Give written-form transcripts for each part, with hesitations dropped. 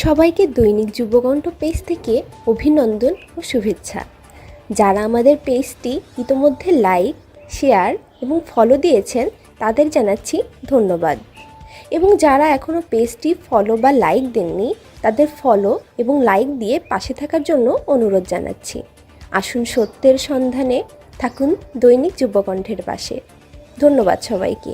সবাইকে দৈনিক যুবকণ্ঠ পেজ থেকে অভিনন্দন ও শুভেচ্ছা। যারা আমাদের পেজটি ইতোমধ্যে লাইক, শেয়ার এবং ফলো দিয়েছেন তাদের জানাচ্ছি ধন্যবাদ, এবং যারা এখনও পেজটি ফলো বা লাইক দেননি তাদের ফলো এবং লাইক দিয়ে পাশে থাকার জন্য অনুরোধ জানাচ্ছি। আসুন সত্যের সন্ধানে, থাকুন দৈনিক যুবকণ্ঠের পাশে। ধন্যবাদ সবাইকে।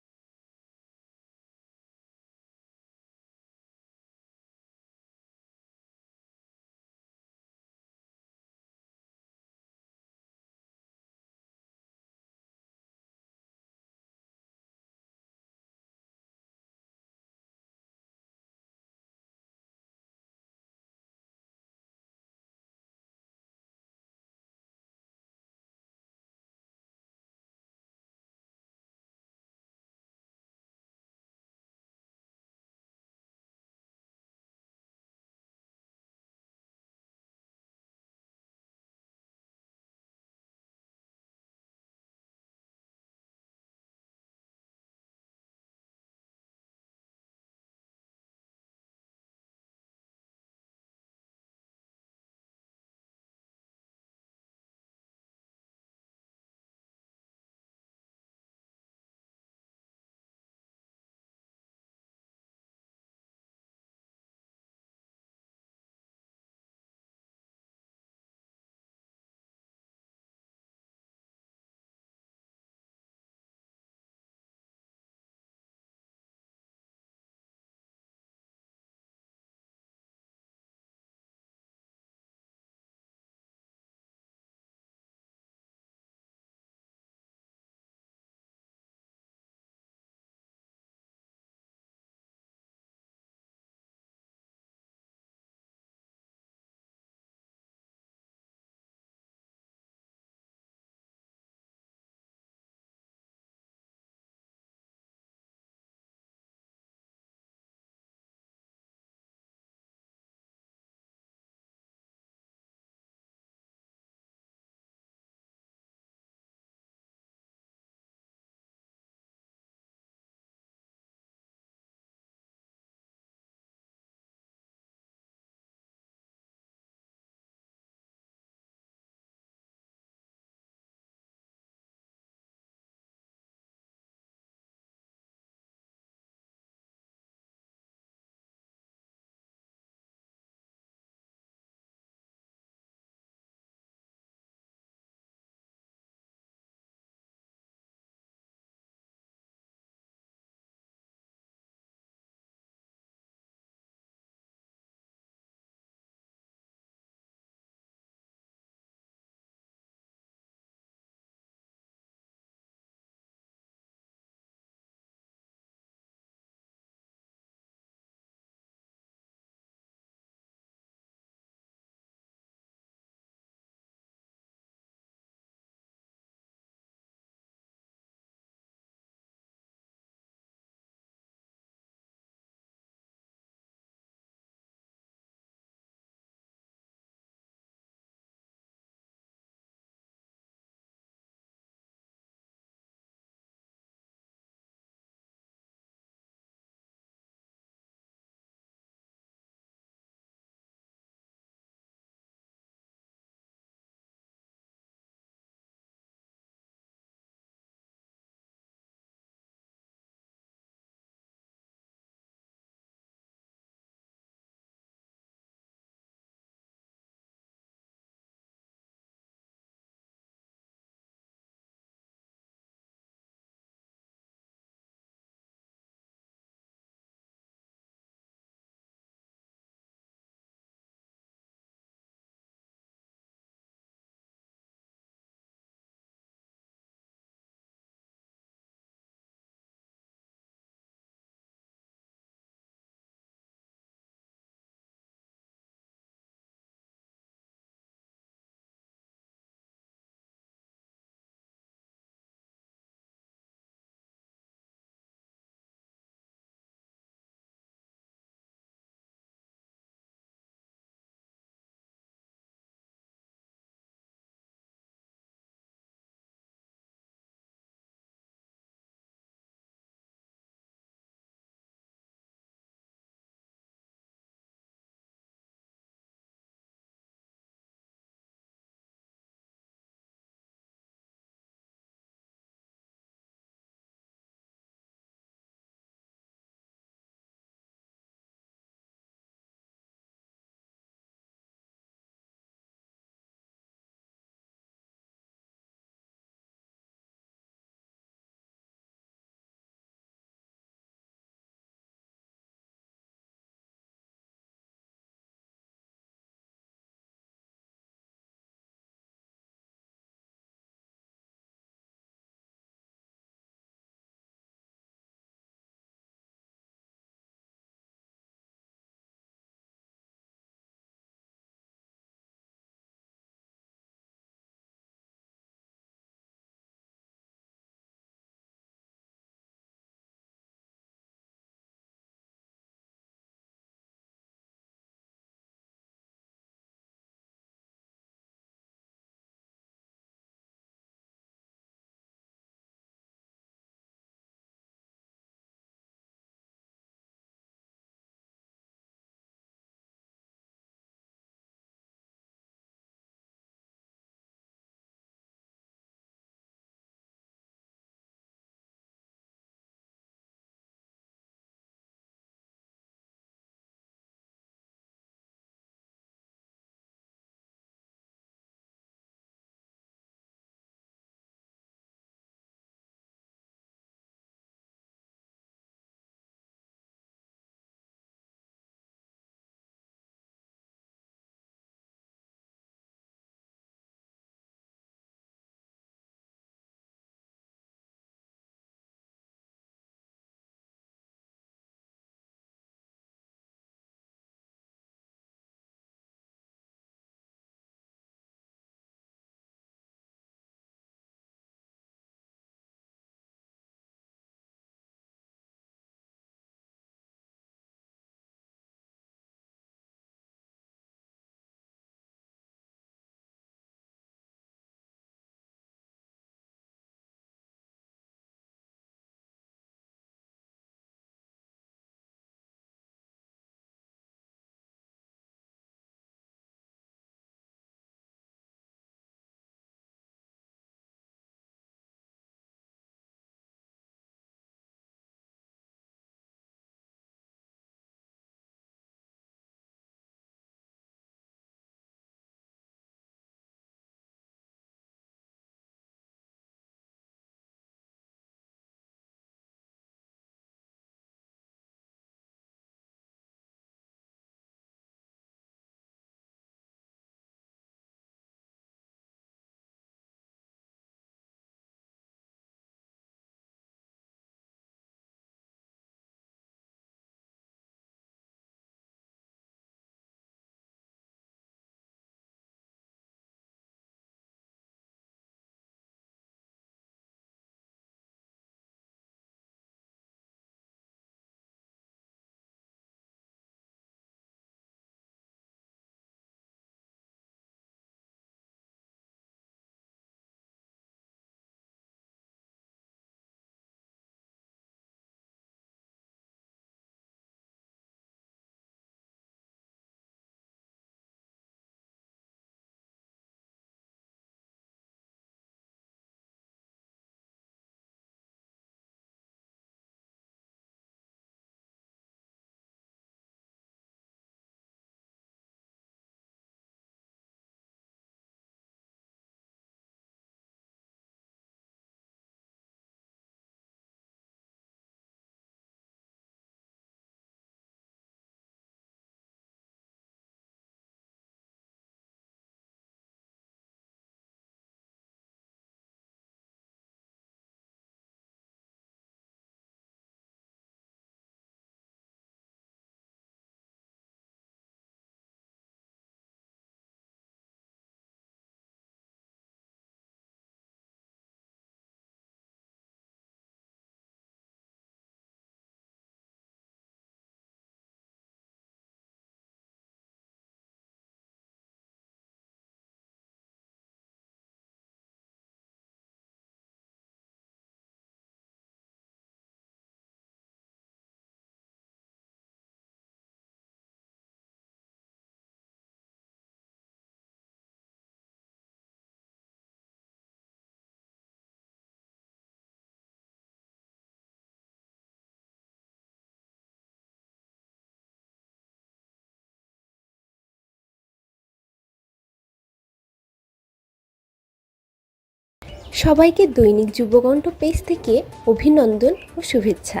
সবাইকে দৈনিক যুবকণ্ঠ পেজ থেকে অভিনন্দন ও শুভেচ্ছা।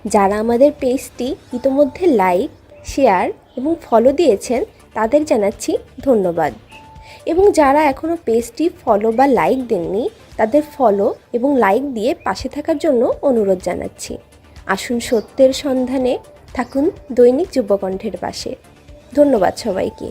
যারা আমাদের পেজটি ইতোমধ্যে লাইক, শেয়ার এবং ফলো দিয়েছেন তাদের জানাচ্ছি ধন্যবাদ। এবং যারা এখনও পেজটি ফলো বা লাইক দেননি তাদের ফলো এবং লাইক দিয়ে পাশে থাকার জন্য অনুরোধ জানাচ্ছি। আসুন সত্যের সন্ধানে, থাকুন দৈনিক যুবকণ্ঠের পাশে। ধন্যবাদ সবাইকে।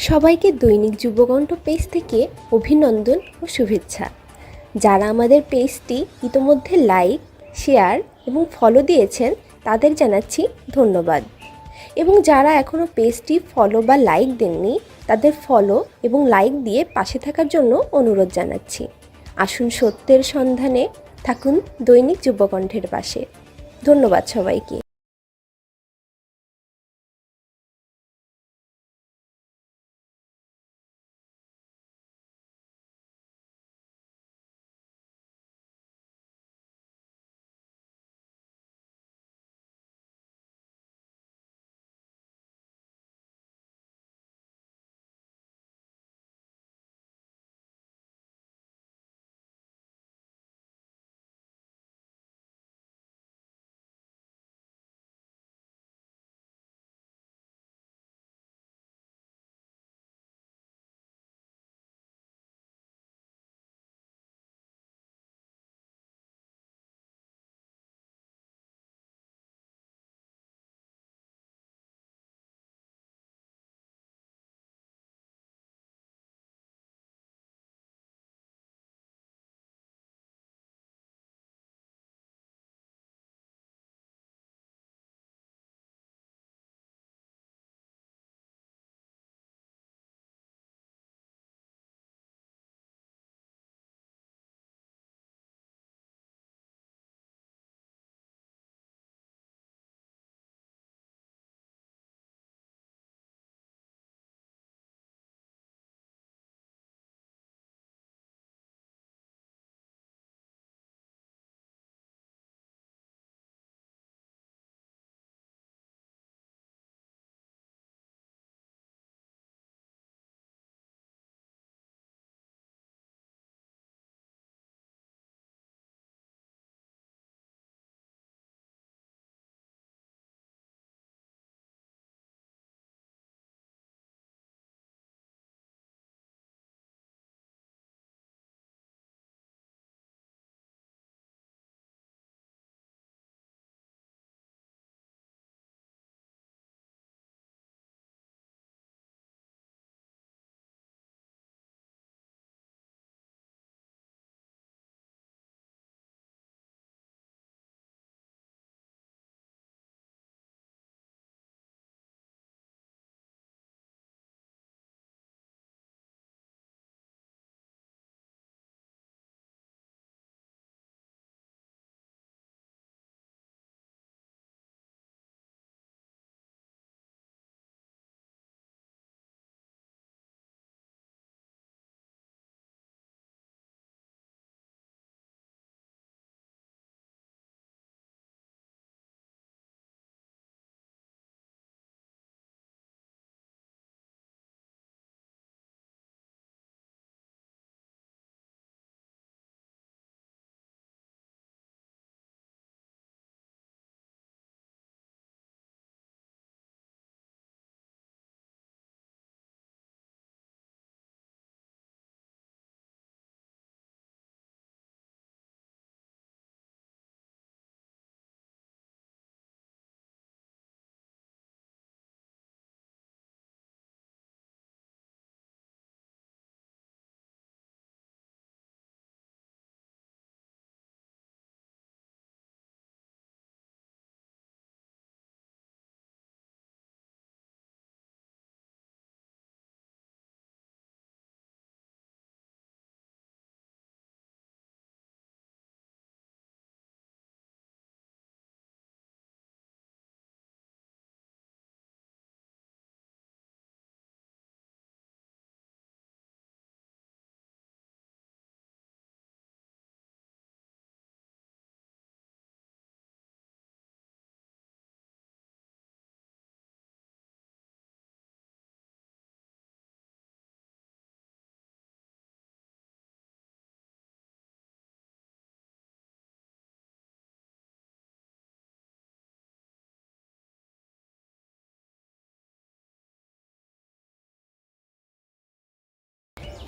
সবাইকে দৈনিক যুবকণ্ঠ পেজ থেকে অভিনন্দন ও শুভেচ্ছা। যারা আমাদের পেজটি ইতোমধ্যে লাইক, শেয়ার এবং ফলো দিয়েছেন তাদের জানাচ্ছি ধন্যবাদ। এবং যারা এখনও পেজটি ফলো বা লাইক দেননি তাদের ফলো এবং লাইক দিয়ে পাশে থাকার জন্য অনুরোধ জানাচ্ছি। আসুন সত্যের সন্ধানে, থাকুন দৈনিক যুবকণ্ঠের পাশে। ধন্যবাদ সবাইকে।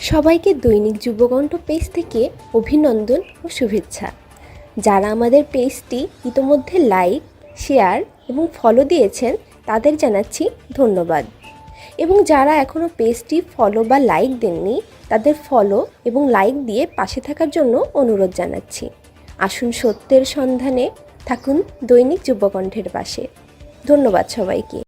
সবাইকে দৈনিক যুবকণ্ঠ পেজ থেকে অভিনন্দন ও শুভেচ্ছা। যারা আমাদের পেজটি ইতোমধ্যে লাইক, শেয়ার এবং ফলো দিয়েছেন তাদের জানাচ্ছি ধন্যবাদ। এবং যারা এখনও পেজটি ফলো বা লাইক দেননি তাদের ফলো এবং লাইক দিয়ে পাশে থাকার জন্য অনুরোধ জানাচ্ছি। আসুন সত্যের সন্ধানে, থাকুন দৈনিক যুবকণ্ঠের পাশে। ধন্যবাদ সবাইকে।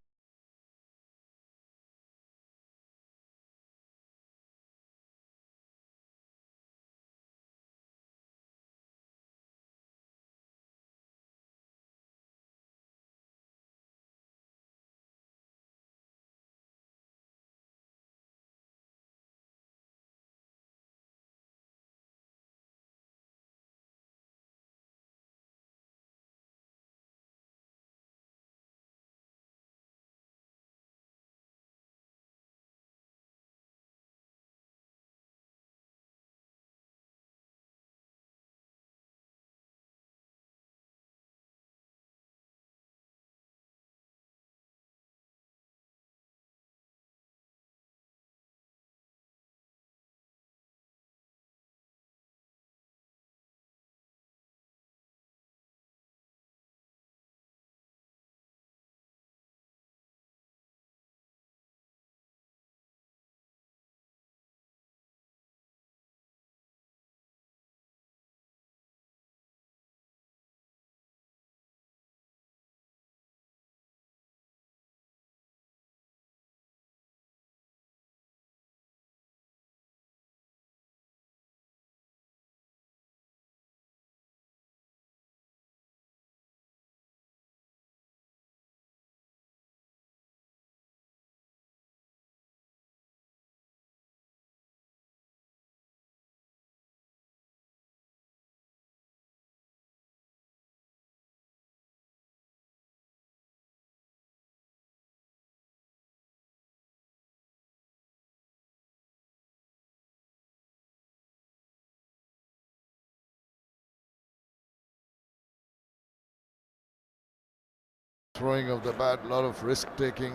Throwing of the bat, a lot of risk taking,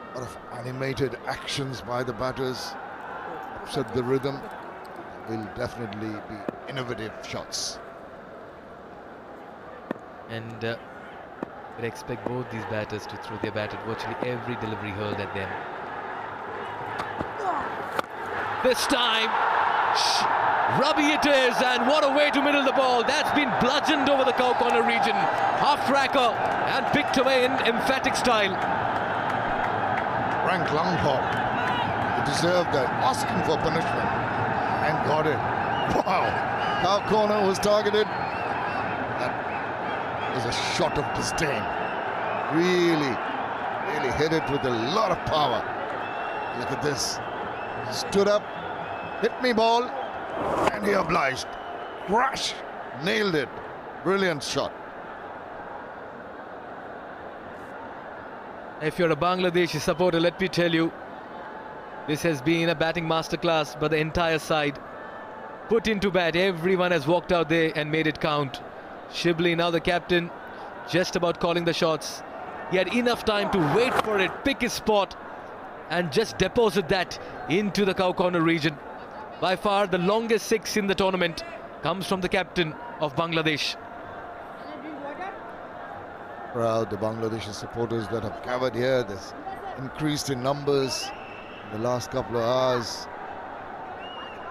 a lot of animated actions by the batters, upset the rhythm. Will definitely be innovative shots. And we'd expect both these batters to throw their bat at virtually every delivery hurled at them. This time, Rabi it is, and what a way to middle the ball. That's been bludgeoned over the cow corner region. Half cracker and picked away in emphatic style. Frank Lampard, he deserved that, asking for punishment, and got it. Wow, cow corner was targeted. That was a shot of disdain. Really hit it with a lot of power. Look at this. Stood up, hit me ball, and he obliged. Crash, nailed it. Brilliant shot. If you're a Bangladeshi supporter, let me tell you, this has been a batting masterclass by the entire side. Put into bat, everyone has walked out there and made it count. Shibli, now the captain, just about calling the shots. He had enough time to wait for it, pick his spot, and just deposit that into the cow corner region. By far the longest six in the tournament comes from the captain of Bangladesh. Proud the Bangladeshi supporters that have gathered here. This increased in numbers in the last couple of hours.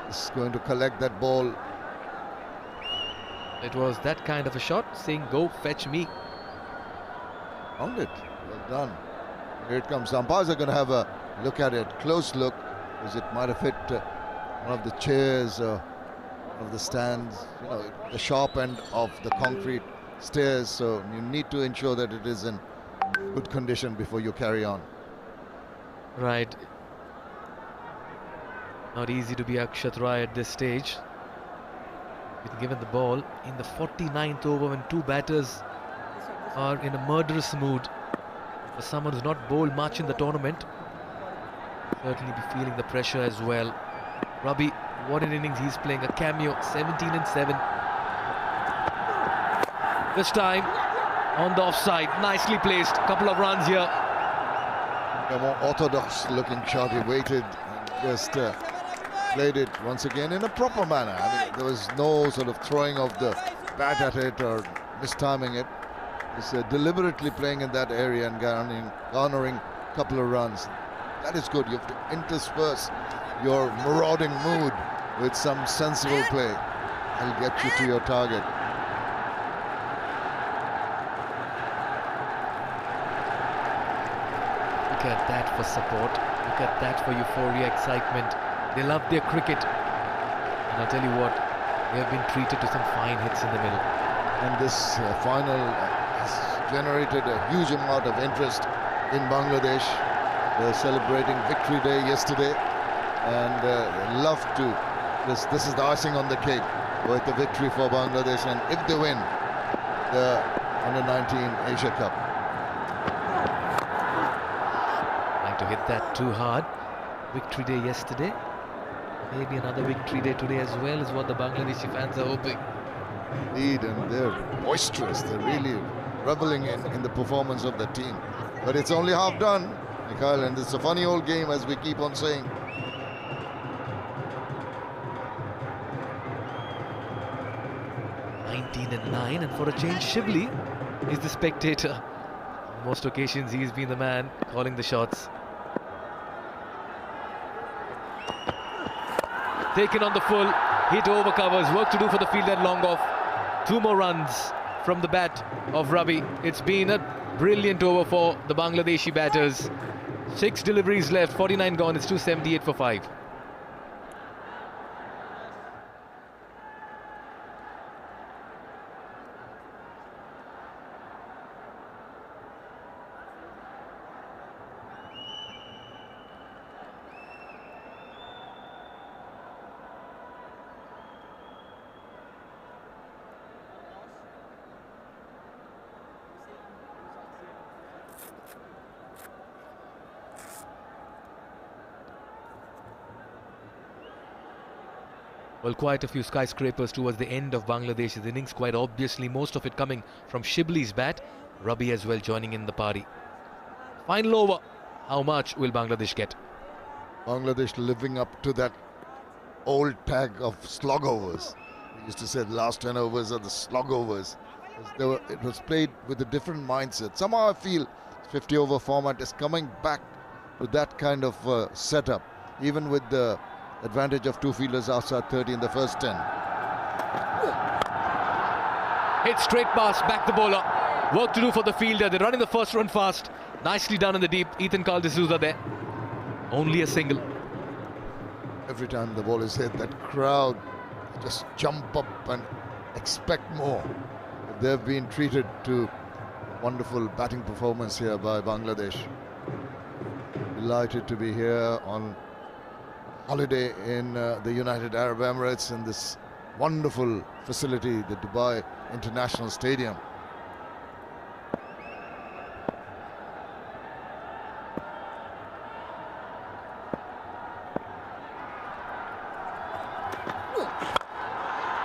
This is going to collect that ball. It was that kind of a shot, saying go fetch me. Found it. Well done. Here it comes. The umpires are going to have a look at it, close look, because it might have hit one of the chairs, one of the stands, you know, the sharp end of the concrete stairs. So you need to ensure that it is in good condition before you carry on. Right. Not easy to be Akshat Rai at this stage. Been given the ball in the 49th over when two batters are in a murderous mood. For someone who's not bowled much in the tournament, certainly be feeling the pressure as well. Rabi, what an innings he's playing, a cameo, 17 and 7. This time on the offside, nicely placed, couple of runs here. A more orthodox looking shot. He waited and just played it once again in a proper manner. I mean, there was no sort of throwing of the bat at it or mistiming it. He's deliberately playing in that area and garnering a couple of runs. That is good. You have to intersperse your marauding mood with some sensible play. That'll get you to your target. Look at that for support. Look at that for euphoria, excitement. They love their cricket. And I'll tell you what, they have been treated to some fine hits in the middle. And this final has generated a huge amount of interest in Bangladesh. They're celebrating Victory Day yesterday, and they love to. This is the icing on the cake with the victory for Bangladesh, and if they win the Under-19 Asia Cup. Trying to hit that too hard. Victory Day yesterday. Maybe another victory day today as well is what the Bangladeshi fans are hoping. Indeed, and they're boisterous. They're really reveling in the performance of the team. But it's only half done, Mikhail, and it's a funny old game, as we keep on saying. 19-9, and for a change, Shibli is the spectator. On most occasions, he's been the man calling the shots. Taken on the full, hit over covers, work to do for the field at long off. 2 more runs from the bat of Rabi. It's been a brilliant over for the Bangladeshi batters. 6 deliveries left, 49 gone, it's 278 for 5. Well, quite a few skyscrapers towards the end of Bangladesh's innings, quite obviously most of it coming from Shibli's bat. Rabi as well joining in the party. Final over. How much will Bangladesh get? Bangladesh living up to that old tag of slog overs. We used to say the last 10 overs are the slog overs. It was played with a different mindset. Somehow I feel 50 over format is coming back to that kind of setup, even with the advantage of 2 fielders outside 30 in the first 10. Hit straight pass, back the bowler. Work to do for the fielder. They're running the first run fast. Nicely done in the deep. Ethan D'Souza there. Only a single. Every time the ball is hit, that crowd just jump up and expect more. They've been treated to wonderful batting performance here by Bangladesh. Delighted to be here on holiday in the United Arab Emirates in this wonderful facility, the Dubai International Stadium.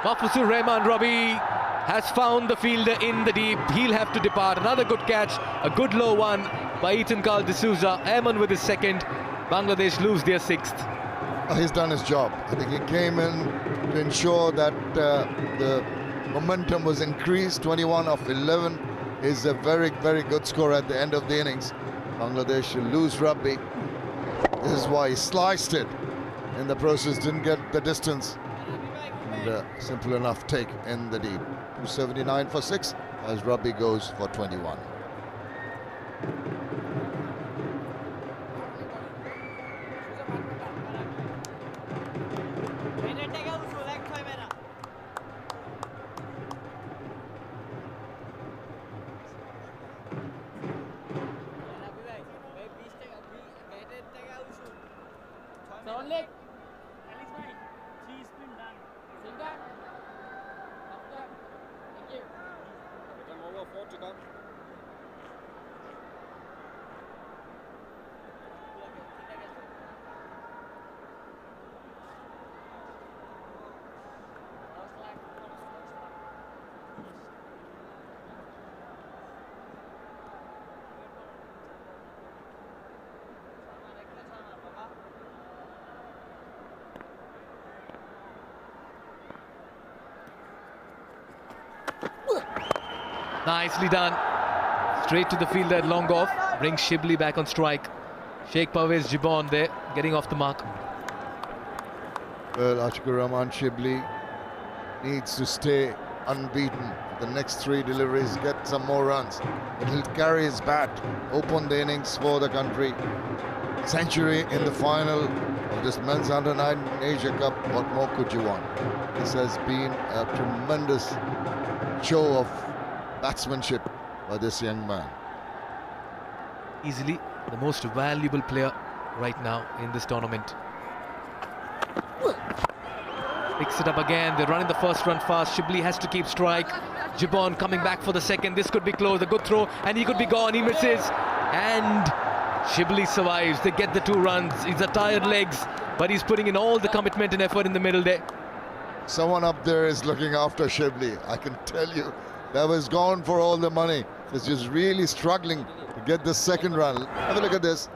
Mahfuzur Rahman Rabi has found the fielder in the deep. He'll have to depart. Another good catch, a good low one by Ethan D'Souza. Ayman with his second. Bangladesh lose their 6th. He's done his job. I think he came in to ensure that the momentum was increased. 21 of 11 is a very, very good score at the end of the innings. Bangladesh lose Rabi. This is why he sliced it in the process, didn't get the distance. And simple enough take in the deep. 279 for 6 as Rabi goes for 21. Nicely done. Straight to the fielder, long off. Brings Shibli back on strike. Sheikh Parvez Jibon there, getting off the mark. Well, Ashikur Rahman Shibli needs to stay unbeaten. The next 3 deliveries, get some more runs. But he'll carry his bat, open the innings for the country. Century in the final of this men's under-9 Asia Cup. What more could you want? This has been a tremendous show of batsmanship by this young man. Easily the most valuable player right now in this tournament. Picks it up again. They're running the first run fast. Shibli has to keep strike. Jibon coming back for the second. This could be close. A good throw, and he could be gone. He misses, and Shibli survives. They get the 2 runs. He's a tired legs, but he's putting in all the commitment and effort in the middle there. Someone up there is looking after Shibli. I can tell you, that was gone for all the money. He's just really struggling to get the second run. Have a look at this.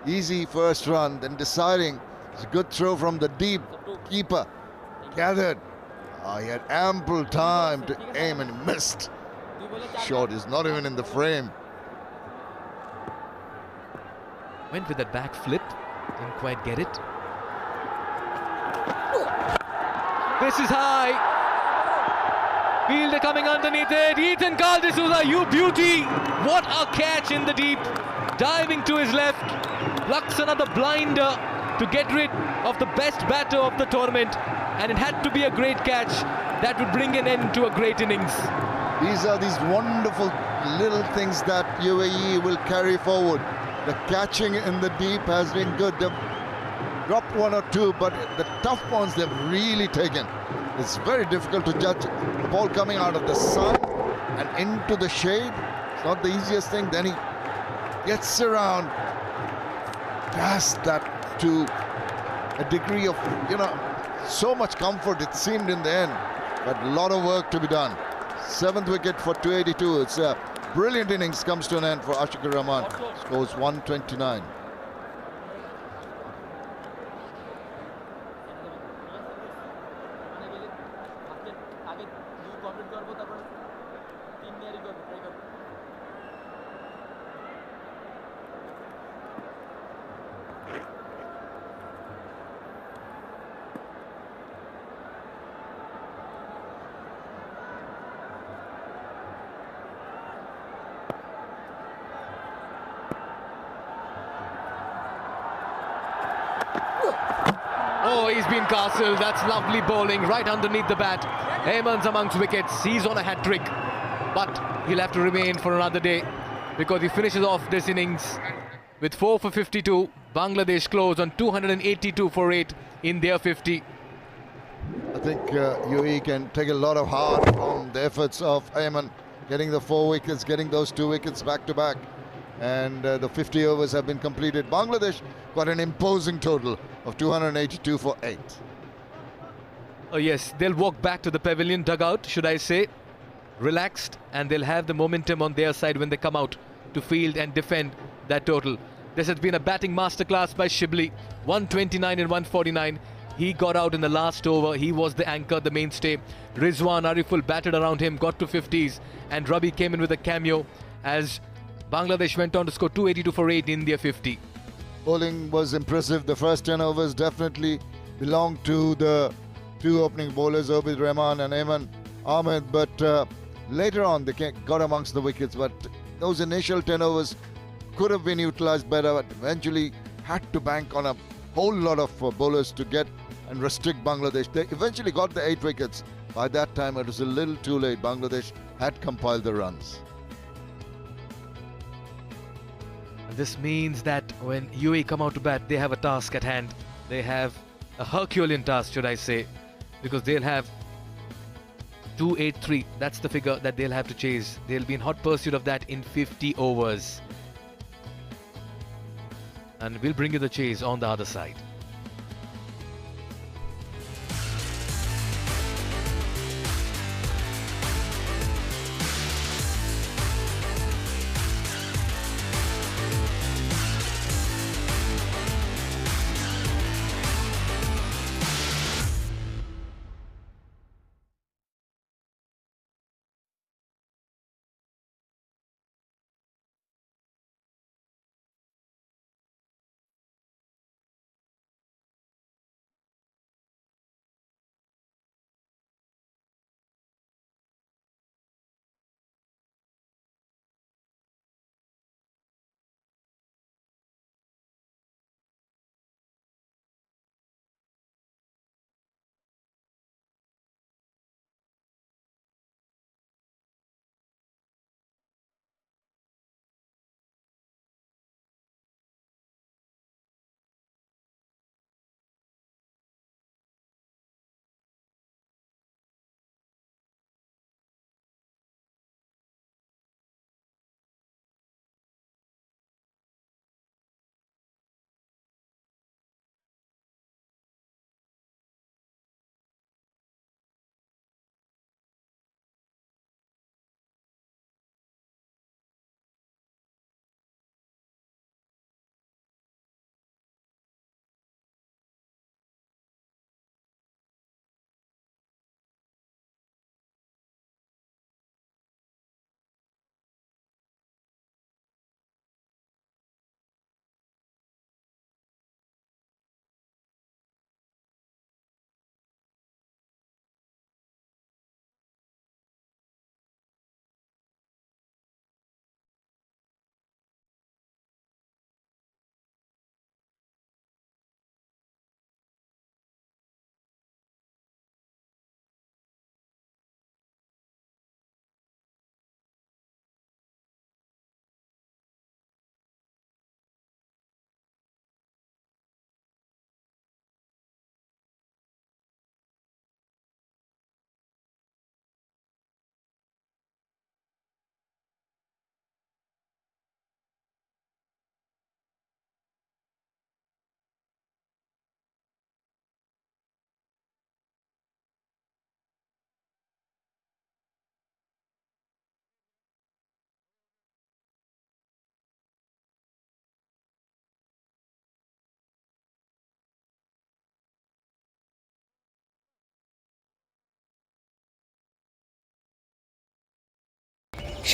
Easy first run, then deciding. It's a good throw from the deep keeper. Gathered. He had ample time to aim and he missed. Shot is not even in the frame. Went with that back flip. Didn't quite get it. This is high. Fielder coming underneath it. Ethan Carl D'Souza, you beauty. What a catch in the deep. Diving to his left. Plucks another blinder to get rid of the best batter of the tournament. And it had to be a great catch that would bring an end to a great innings. These are these wonderful little things that UAE will carry forward. The catching in the deep has been good. They've dropped 1 or 2, but the tough ones they've really taken. It's very difficult to judge. The ball coming out of the sun and into the shade. It's not the easiest thing. Then he gets around past that to a degree of, so much comfort it seemed in the end, but a lot of work to be done. 7th wicket for 282. It's a brilliant innings, comes to an end for Ashikur Rahman. Scores 129. Oh, he's been castled. That's lovely bowling right underneath the bat. Ayman's amongst wickets. He's on a hat-trick. But he'll have to remain for another day because he finishes off this innings with 4 for 52. Bangladesh close on 282 for 8 in their 50. I think UAE can take a lot of heart from the efforts of Ayman, getting the 4 wickets, getting those 2 wickets back to back. And the 50 overs have been completed. Bangladesh got an imposing total of 282 for 8. Oh yes, they'll walk back to the pavilion dugout, should I say, relaxed, and they'll have the momentum on their side when they come out to field and defend that total. This has been a batting masterclass by Shibli. 129 and 149. He got out in the last over. He was the anchor, the mainstay. Rizwan Ariful batted around him, got to 50s, and Rabi came in with a cameo as Bangladesh went on to score 282 for 8 in their 50. Bowling was impressive. The first 10 overs definitely belonged to the 2 opening bowlers, Obid Rahman and Ayman Ahmed. But later on, they got amongst the wickets. But those initial 10 overs could have been utilized better, but eventually had to bank on a whole lot of bowlers to get and restrict Bangladesh. They eventually got the 8 wickets. By that time, it was a little too late. Bangladesh had compiled the runs. This means that when UAE come out to bat, they have a task at hand. They have a Herculean task, should I say, because they'll have 283. That's the figure that they'll have to chase. They'll be in hot pursuit of that in 50 overs. And we'll bring you the chase on the other side.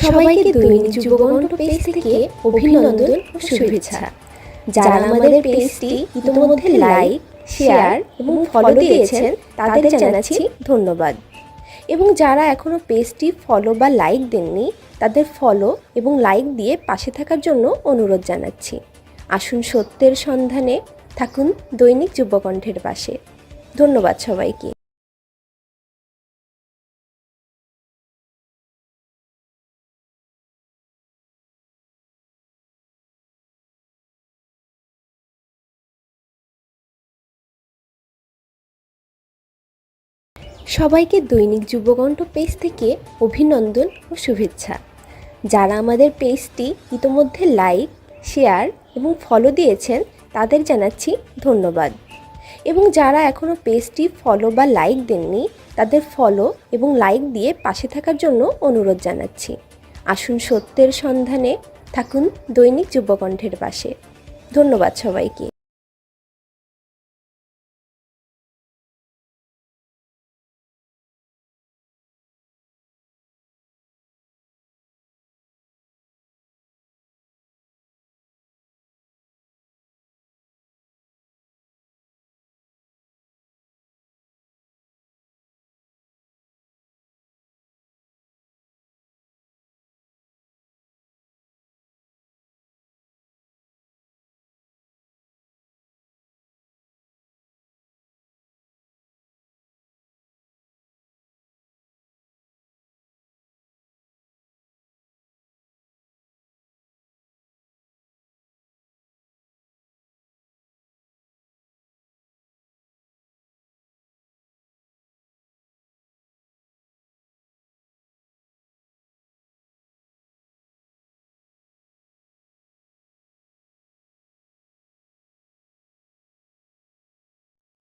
সবাইকে দৈনিক যুবকণ্ঠ page থেকে অভিনন্দন ও শুভেচ্ছা। যারা আমাদের পেজটি ইতিমধ্যে like, share এবং ফলো দিয়েছেন তাদের জানাচ্ছি ধন্যবাদ। এবং যারা এখনও পেজটি ফলো বা লাইক দেননি তাদের ফলো এবং লাইক দিয়ে পাশে থাকার জন্য অনুরোধ জানাচ্ছি। আসুন সত্যের সন্ধানে, থাকুন দৈনিক যুবকণ্ঠের পাশে। ধন্যবাদ সবাইকে। সবাইকে দৈনিক যুবকণ্ঠ পেজ থেকে অভিনন্দন ও শুভেচ্ছা। যারা আমাদের পেজটি ইতিমধ্যে লাইক, শেয়ার এবং ফলো দিয়েছেন তাদের জানাচ্ছি ধন্যবাদ। এবং যারা এখনও পেজটি ফলো বা লাইক দেননি তাদের ফলো এবং লাইক দিয়ে পাশে থাকার জন্য অনুরোধ জানাচ্ছি। আসুন সত্যের সন্ধানে, থাকুন দৈনিক যুবকণ্ঠের পাশে। ধন্যবাদ সবাইকে।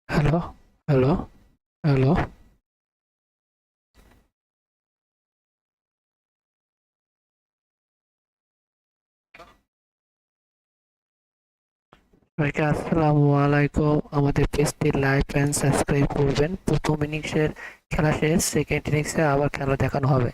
Hello, hello, hello. সবাইকে আসসালামু আলাইকুম। আমাদের পেজটি লাইক অ্যান্ড সাবস্ক্রাইব করবেন। প্রথম ইনিংসের খেলা শেষ, সেকেন্ড ইনিংসে আবার খেলা দেখানো হবে।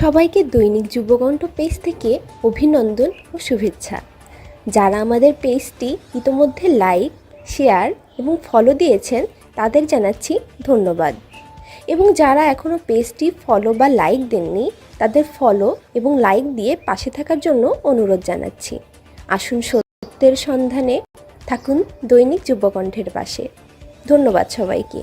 সবাইকে দৈনিক যুবকণ্ঠ পেজ থেকে অভিনন্দন ও শুভেচ্ছা। যারা আমাদের পেজটি ইতোমধ্যে লাইক, শেয়ার এবং ফলো দিয়েছেন তাদের জানাচ্ছি ধন্যবাদ। এবং যারা এখনও পেজটি ফলো বা লাইক দেননি তাদের ফলো এবং লাইক দিয়ে পাশে থাকার জন্য অনুরোধ জানাচ্ছি। আসুন সত্যের সন্ধানে, থাকুন দৈনিক যুবকণ্ঠের পাশে। ধন্যবাদ সবাইকে।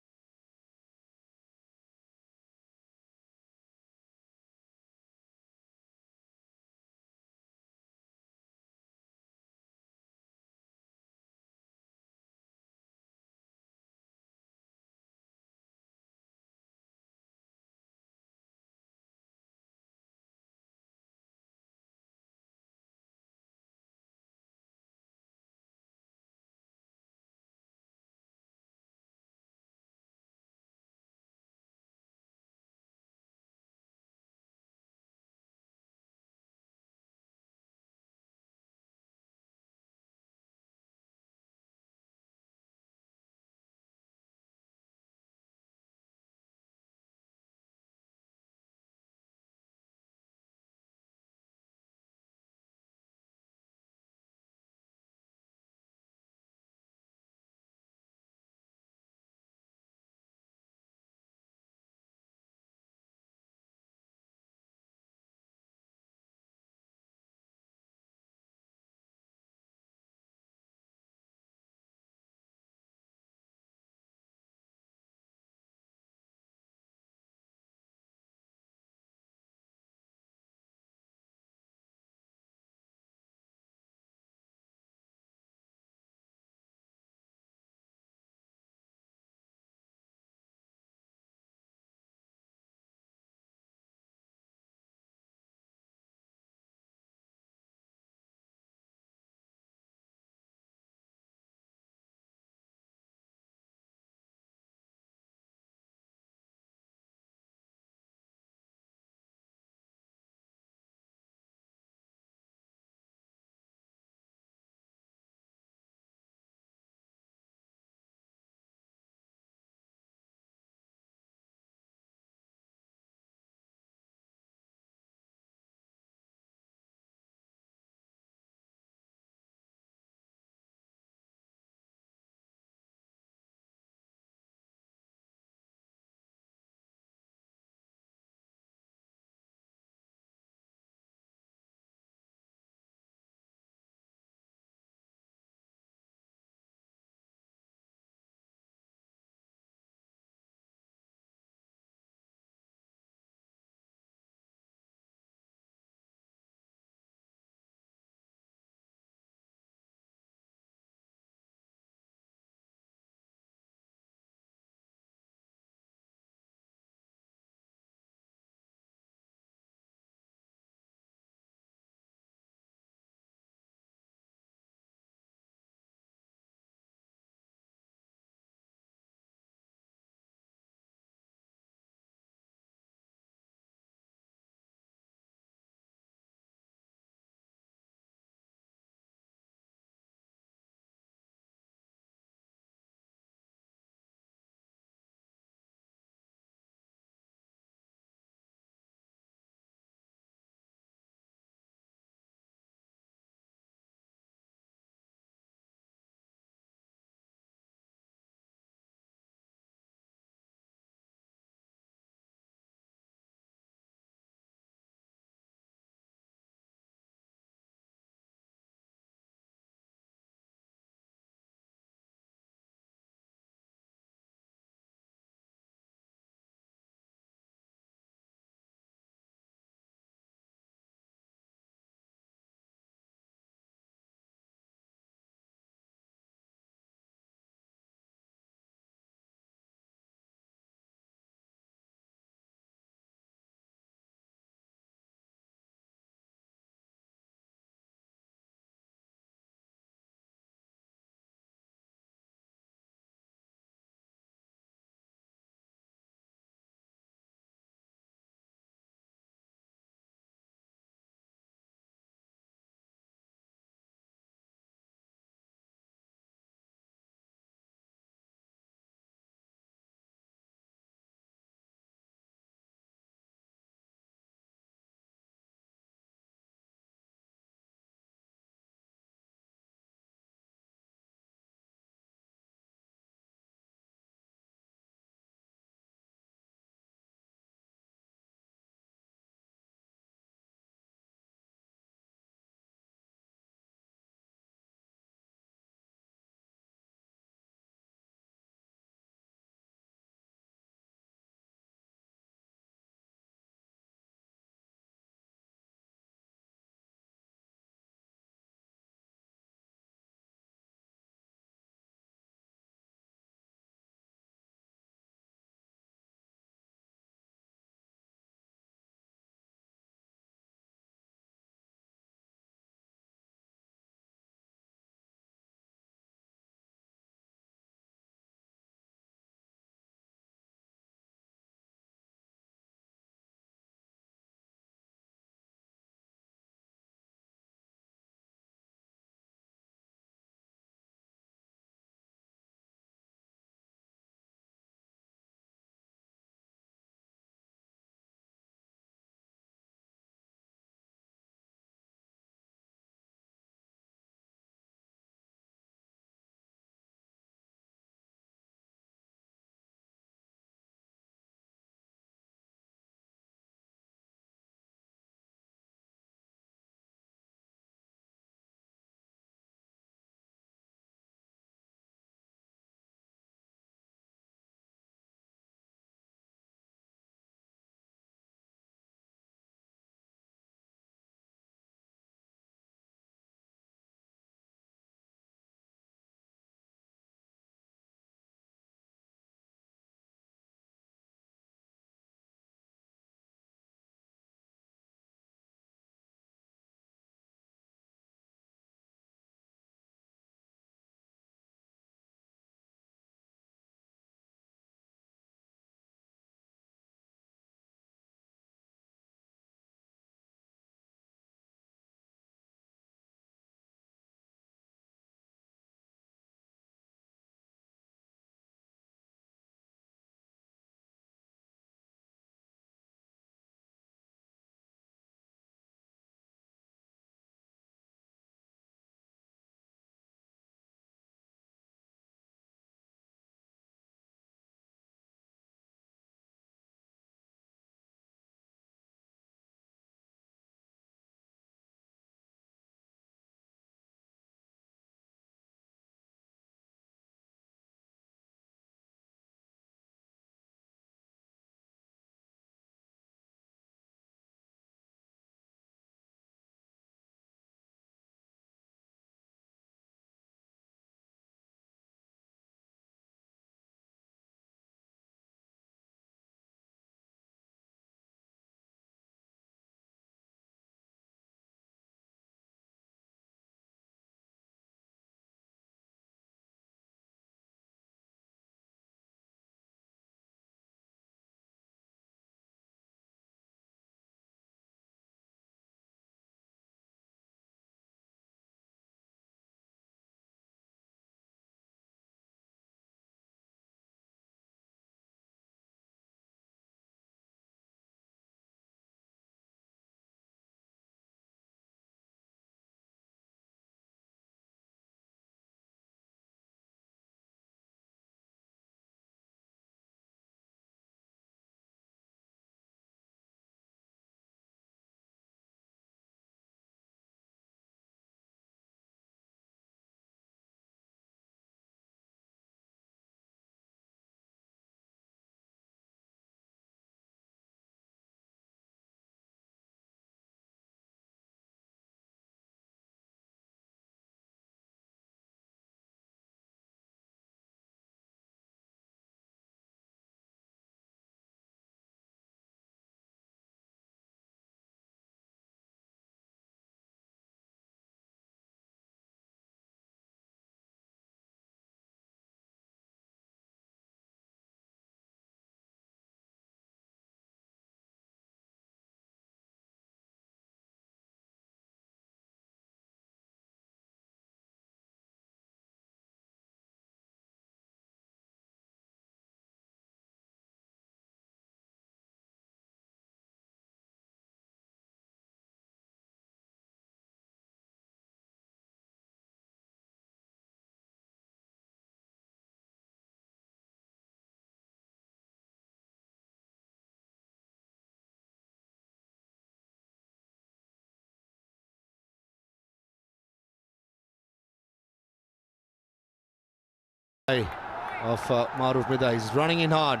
of Maruf Mida. He's running in hard.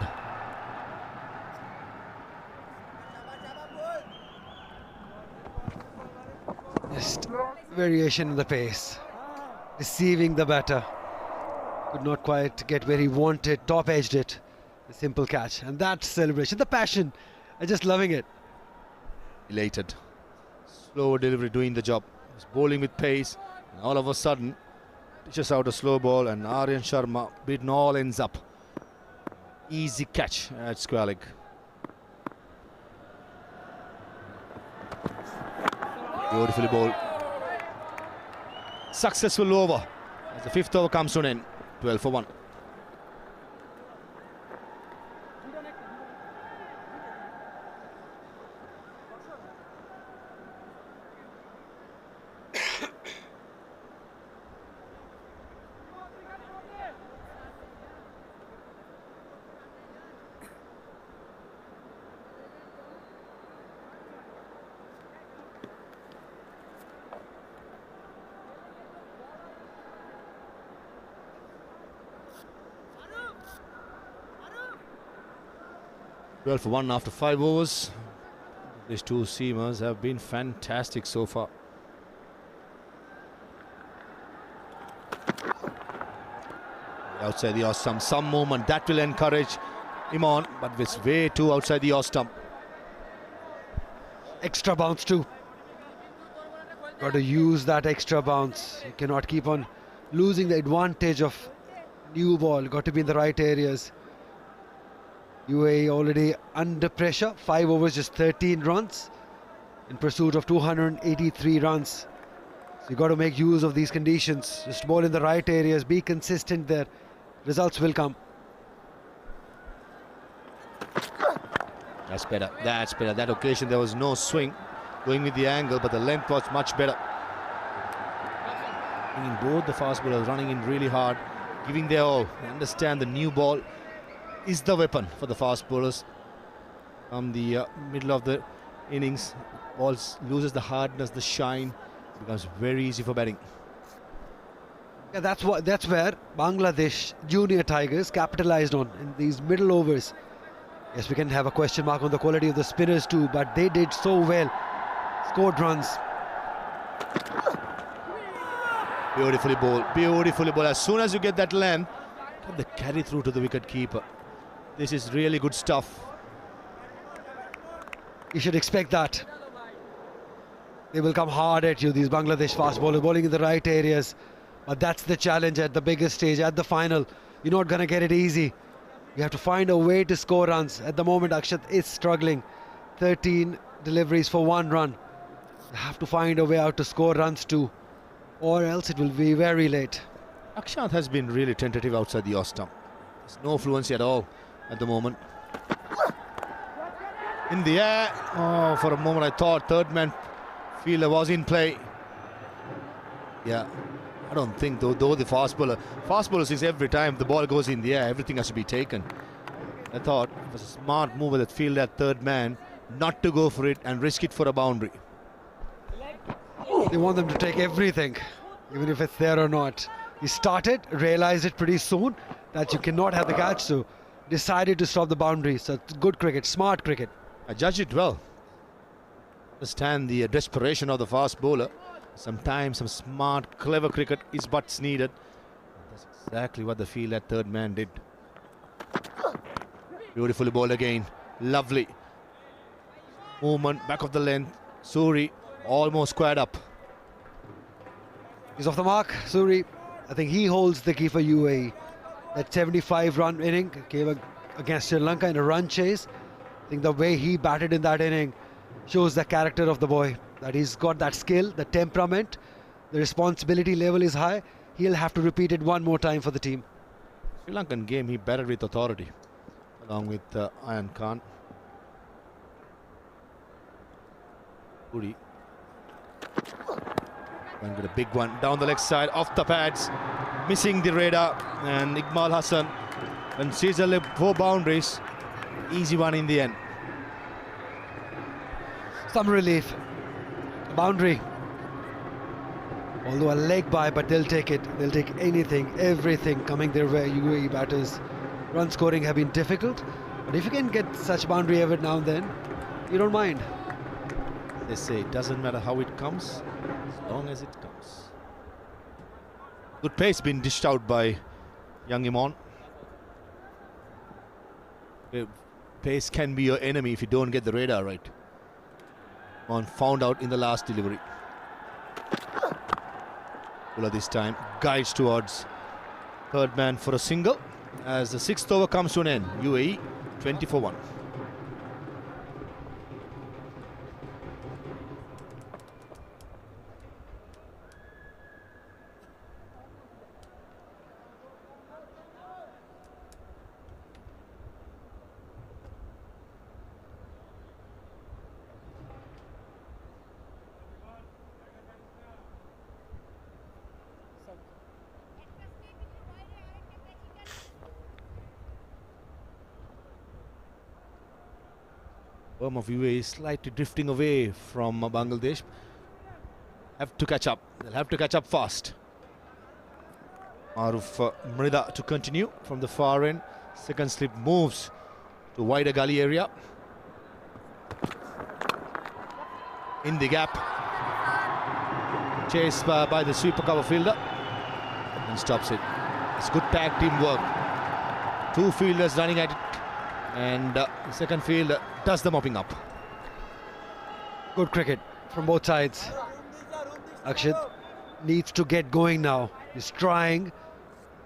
Just variation in the pace, receiving the batter. Could not quite get where he wanted, top edged it. A simple catch, and that celebration, the passion, I'm just loving it. Elated. Slow delivery doing the job. He's bowling with pace, and all of a sudden dishes out a slow ball, and Aryan Sharma beaten all ends up. Easy catch at square leg. Beautifully bowled. Successful over as the fifth over comes to an end. 12 for 1. For 1 after 5 overs. These two seamers have been fantastic so far. Outside the off stump, some movement that will encourage him on, but it's way too outside the off stump. Extra bounce too. Got to use that extra bounce. You cannot keep on losing the advantage of new ball. Got to be in the right areas. UAE already under pressure. 5 overs, just 13 runs in pursuit of 283 runs. So you got to make use of these conditions. Just ball in the right areas. Be consistent there. Results will come. That's better. That's better. That occasion there was no swing going with the angle, but the length was much better. Bringing both the fast bowlers running in really hard, giving their all. I understand the new ball is the weapon for the fast bowlers. From the middle of the innings, balls loses the hardness, the shine, becomes very easy for batting. Yeah, that's where Bangladesh Junior Tigers capitalized on in these middle overs. Yes, we can have a question mark on the quality of the spinners too, but they did so well. Scored runs. Beautifully bowled, beautifully bowled. As soon as you get that length, get the carry through to the wicket keeper. This is really good stuff. You should expect that. They will come hard at you, these Bangladesh fast bowlers, bowling in the right areas. But that's the challenge at the biggest stage, at the final. You're not going to get it easy. You have to find a way to score runs. At the moment, Akshat is struggling. 13 deliveries for 1 run. You have to find a way out to score runs too, or else it will be very late. Akshat has been really tentative outside the off stump. There's no fluency at all at the moment. In the air. Oh, for a moment I thought third man fielder was in play. Yeah, I don't think though the fast bowler says every time the ball goes in the air, everything has to be taken. I thought it was a smart move of that fielder, third man, not to go for it and risk it for a boundary. They want them to take everything, even if it's there or not. He started, realized it pretty soon that you cannot have the catch, so decided to stop the boundary. So it's good cricket, smart cricket. I judged it well. Understand the desperation of the fast bowler. Sometimes some smart, clever cricket is what's needed. That's exactly what the fielder third man did. Beautifully bowled again. Lovely movement, back of the length. Suri almost squared up. He's off the mark, Suri. I think he holds the key for UAE. That 75-run inning came against Sri Lanka in a run chase. I think the way he batted in that inning shows the character of the boy. That he's got that skill, the temperament, the responsibility level is high. He'll have to repeat it one more time for the team. Sri Lankan game, he batted with authority, along with Ayan Khan. Puri. Going with a big one down the leg side, off the pads, missing the radar, and Iqbal Hassan and Caesar 4 boundaries. Easy one in the end. Some relief. Boundary. Although a leg by, but they'll take it. They'll take anything, everything coming their way. UAE batters, run scoring have been difficult, but if you can get such boundary every now and then, you don't mind. They say it doesn't matter how it comes, as long as it comes. Good pace been dished out by young Imran. Pace can be your enemy if you don't get the radar right. Imran found out in the last delivery. Bowler this time guides towards third man for a single as the sixth over comes to an end. UAE 20 for 1. Of UAE slightly drifting away from Bangladesh. Have to catch up. They'll have to catch up fast. Maruf Mrida to continue from the far end. Second slip moves to wider gully area. In the gap. Chased by the sweeper cover fielder. And stops it. It's good tag team work. Two fielders running at it. And the second fielder does the mopping up. Good cricket from both sides. Akshit needs to get going now. He's trying.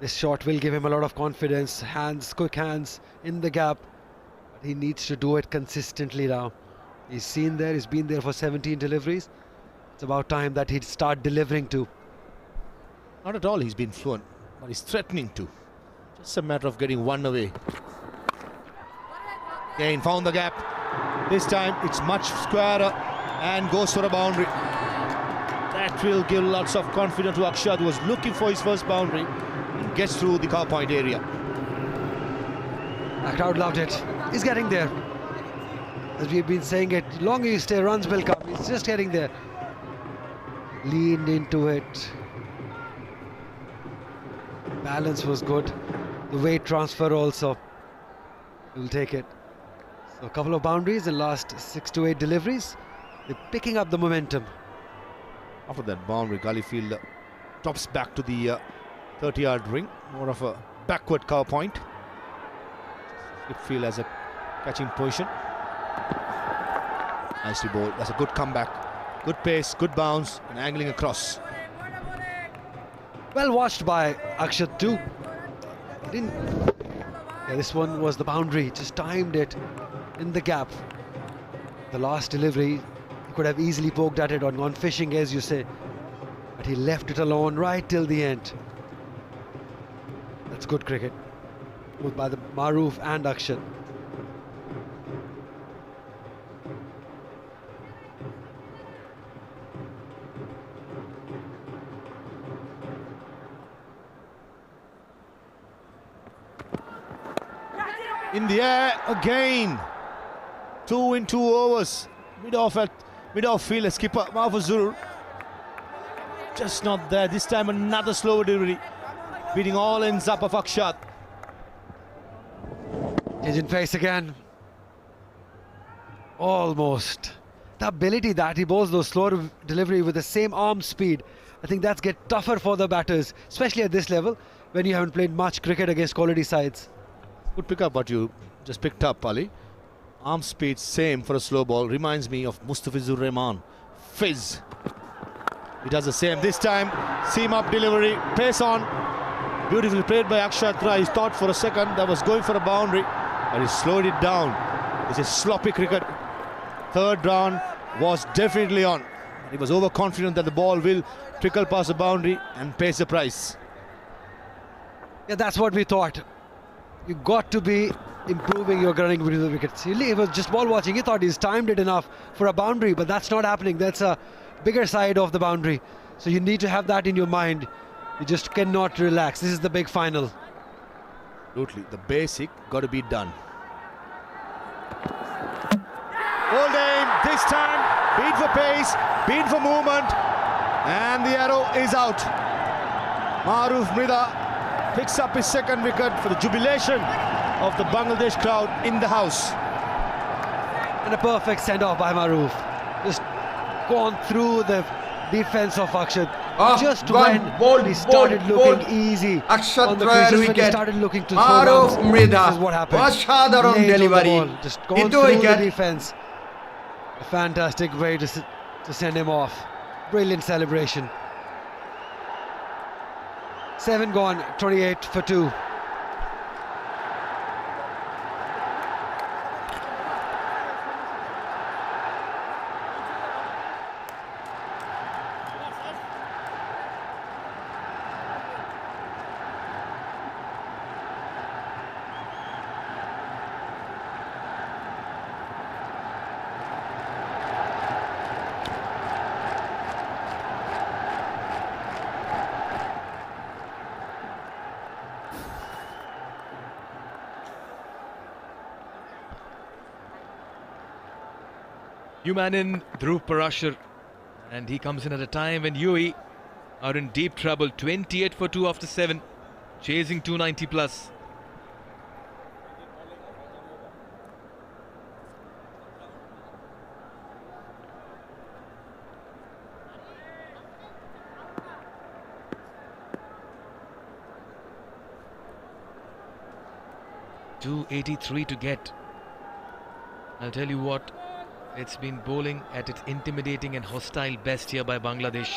This shot will give him a lot of confidence. Hands, quick hands in the gap. But he needs to do it consistently now. He's seen there, he's been there for 17 deliveries. It's about time that he'd start delivering too. Not at all he's been fluent, but he's threatening to. Just a matter of getting one away. Again, found the gap. This time it's much squarer and goes for a boundary. That will give lots of confidence to Akshad, who was looking for his first boundary and gets through the car point area. The crowd loved it. He's getting there. As we've been saying it, the longer you stay, runs will come. He's just getting there. Leaned into it. Balance was good. The weight transfer also. He'll take it. So a couple of boundaries in last 6 to 8 deliveries. They're picking up the momentum. After that boundary, gully fielder tops back to the 30-yard ring. More of a backward cover point. Slip field as a catching position. Nicely bowled. That's a good comeback. Good pace, good bounce, and angling across. Well watched by Akshat too. Yeah, this one was the boundary. Just timed it in the gap. The last delivery, he could have easily poked at it or gone fishing, as you say, but he left it alone right till the end. That's good cricket, both by the Maruf and Akshat. In the air again. 2 in 2 overs. Mid-off field, skipper Mahfuzur. Just not there. This time another slower delivery. Beating all ends up of Akshad. Change in pace again. Almost. The ability that he bowls those slower delivery with the same arm speed, I think that's get tougher for the batters, especially at this level when you haven't played much cricket against quality sides. Good pick up what you just picked up, Ali. Arm speed same for a slow ball. Reminds me of Mustafizur Rahman. Fizz. He does the same this time. Seam up delivery. Pace on. Beautifully played by Akshatra. He thought for a second that was going for a boundary, but he slowed it down. This is sloppy cricket. Third round was definitely on. He was overconfident that the ball will trickle past the boundary and pays the price. Yeah, that's what we thought. You got to be improving your running between the wickets. He was just ball watching. He thought he's timed it enough for a boundary, but that's not happening. That's a bigger side of the boundary. So you need to have that in your mind. You just cannot relax. This is the big final. Absolutely. The basic got to be done. Old aim this time. Beat for pace. Beat for movement. And the arrow is out. Maruf Mrida picks up his second wicket for the jubilation of the Bangladesh crowd in the house. And a perfect send-off by Maruf. Just gone through the defense of Akshat. Just when he started looking easy on the crease, when he started looking to throw runs, this is what happened. অসাধারণ Laid on the delivery ball, just gone দ্বিতীয় through the wicket defense. A fantastic way to send him off. Brilliant celebration. 7 gone, 28 for 2. New man in Dhruv Parashar, and he comes in at a time when UAE are in deep trouble. 28 for 2 after 7, chasing 290 plus. .283 to get. I'll tell you what, it's been bowling at its intimidating and hostile best here by Bangladesh.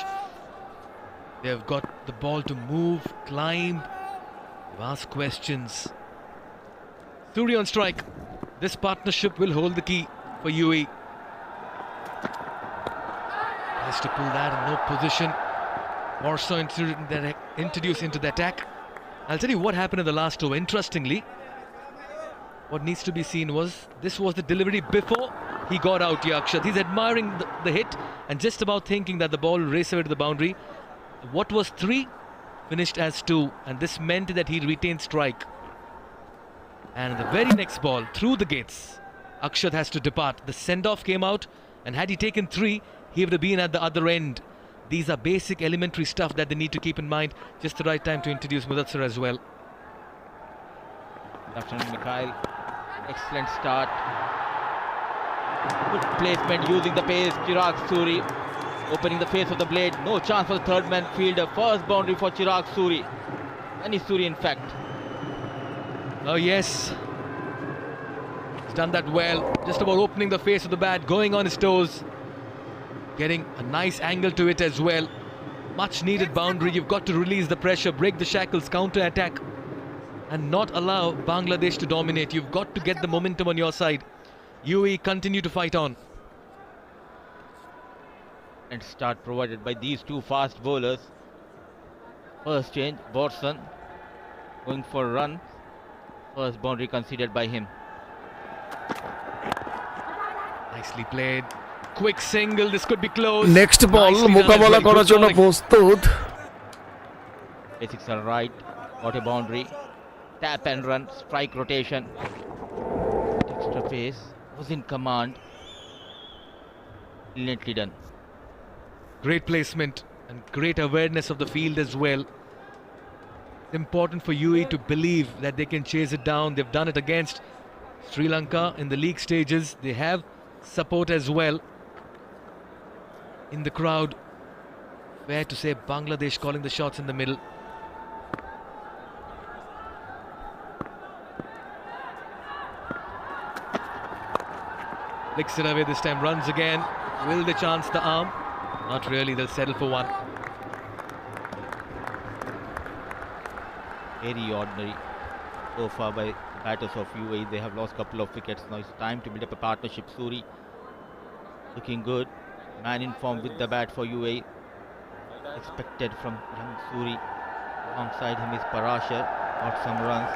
They've got the ball to move, climb, they've asked questions. Suri on strike. This partnership will hold the key for UAE. Has to pull that in no position. Warsaw introduced into the attack. I'll tell you what happened in the last over. Interestingly, what needs to be seen was, this was the delivery before he got out, Akshat. He's admiring the hit and just about thinking that the ball will race away to the boundary. What was 3 finished as 2, and this meant that he retained strike. And in the very next ball, through the gates, Akshat has to depart. The send-off came out, and had he taken 3, he would have been at the other end. These are basic elementary stuff that they need to keep in mind. Just the right time to introduce Mudassir as well. Good afternoon, Mikhail. Excellent start. Good placement using the pace. Chirag Suri opening the face of the blade. No chance for the third man fielder. First boundary for Chirag Suri. And Suri, in fact. Oh yes, he's done that well. Just about opening the face of the bat, going on his toes, getting a nice angle to it as well. Much needed boundary. You've got to release the pressure, break the shackles, counter attack, and not allow Bangladesh to dominate. You've got to get the momentum on your side. UAE continue to fight on. And start provided by these two fast bowlers. First change, Watson going for a run. First boundary conceded by him. Nicely played. Quick single. This could be close. Next ball Nicely done মোকাবেলা as well. করার Good জন্য bowling. প্রস্তুত। Basics are right. Got a boundary. Tap and run. Strike rotation. Extra pace. Was in command. Brilliantly done. Great placement and great awareness of the field as well. Important for UAE to believe that they can chase it down. They've done it against Sri Lanka in the league stages. They have support as well in the crowd. Fair to say Bangladesh calling the shots in the middle. Licks it away this time, runs again. Will they chance the arm? Not really, they'll settle for one. Very ordinary so far by batters of UAE. They have lost a couple of wickets. Now it's time to build up a partnership. Suri looking good. Man in form with the bat for UAE. Expected from young Suri. Alongside him is Parashar. Got some runs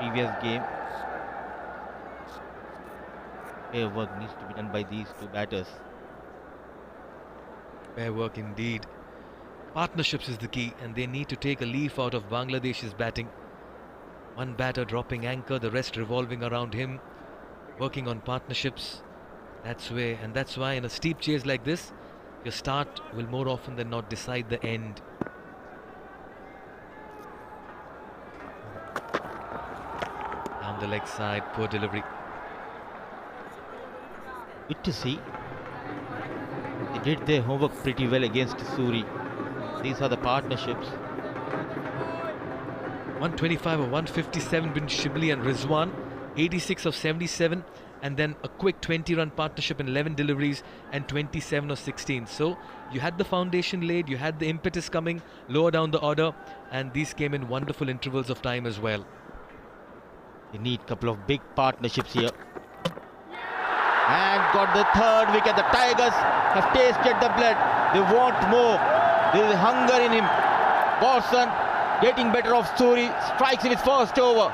previous game. Fair work needs to be done by these two batters. Fair work indeed. Partnerships is the key, and they need to take a leaf out of Bangladesh's batting. One batter dropping anchor, the rest revolving around him, working on partnerships. That's why in a steep chase like this, Your start will more often than not decide the end. Down the leg side, poor delivery. Good to see. They did their homework pretty well against Suri. These are the partnerships. 125 of 157 between Shibli and Rizwan, 86 of 77, and then a quick 20-run partnership in 11 deliveries and 27 of 16. So you had the foundation laid, you had the impetus coming lower down the order, and these came in wonderful intervals of time as well. They need a couple of big partnerships here. And got the third wicket. The Tigers have tasted the blood. They want more. There is hunger in him. Borson getting better of Suri. Strikes in his first over.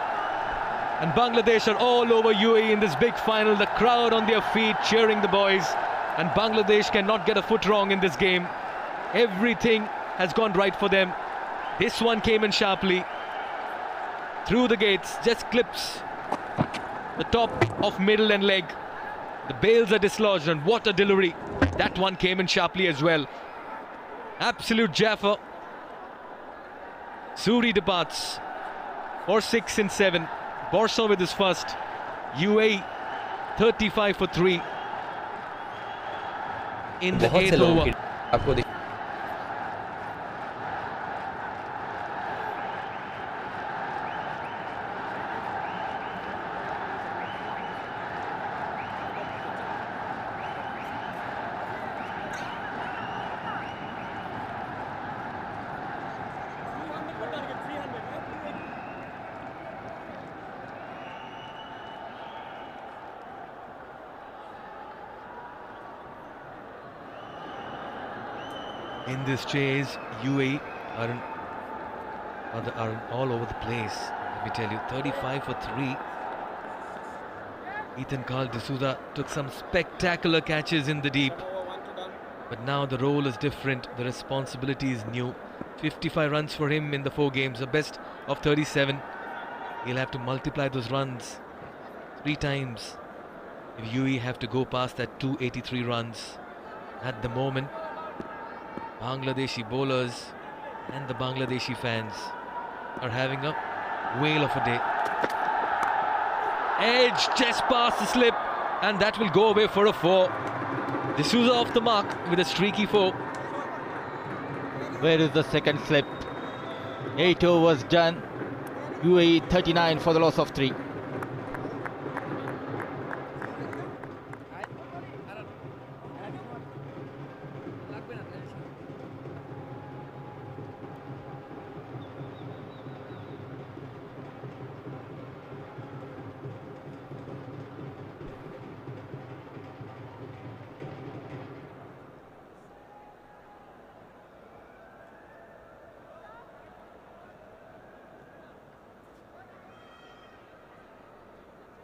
And Bangladesh are all over UAE in this big final. The crowd on their feet cheering the boys. And Bangladesh cannot get a foot wrong in this game. Everything has gone right for them. This one came in sharply. Through the gates, just clips the top of middle and leg. The bails are dislodged, and what a delivery. That one came in sharply as well. Absolute Jaffa. Suri departs for 6 and 7. Borsa with his first. UAE 35 for 3 in the 8th over. In this chase, UAE are all over the place. Let me tell you, 35 for 3. Ethan Carl D'Souza took some spectacular catches in the deep. But now the role is different, the responsibility is new. 55 runs for him in the 4 games, the best of 37. He'll have to multiply those runs 3 times if UAE have to go past that 283 runs. At the moment, Bangladeshi bowlers and the Bangladeshi fans are having a whale of a day. Edge just past the slip, and that will go away for a 4. D'Souza off the mark with a streaky 4. Where is the second slip? 8 overs done. UAE 39 for the loss of 3.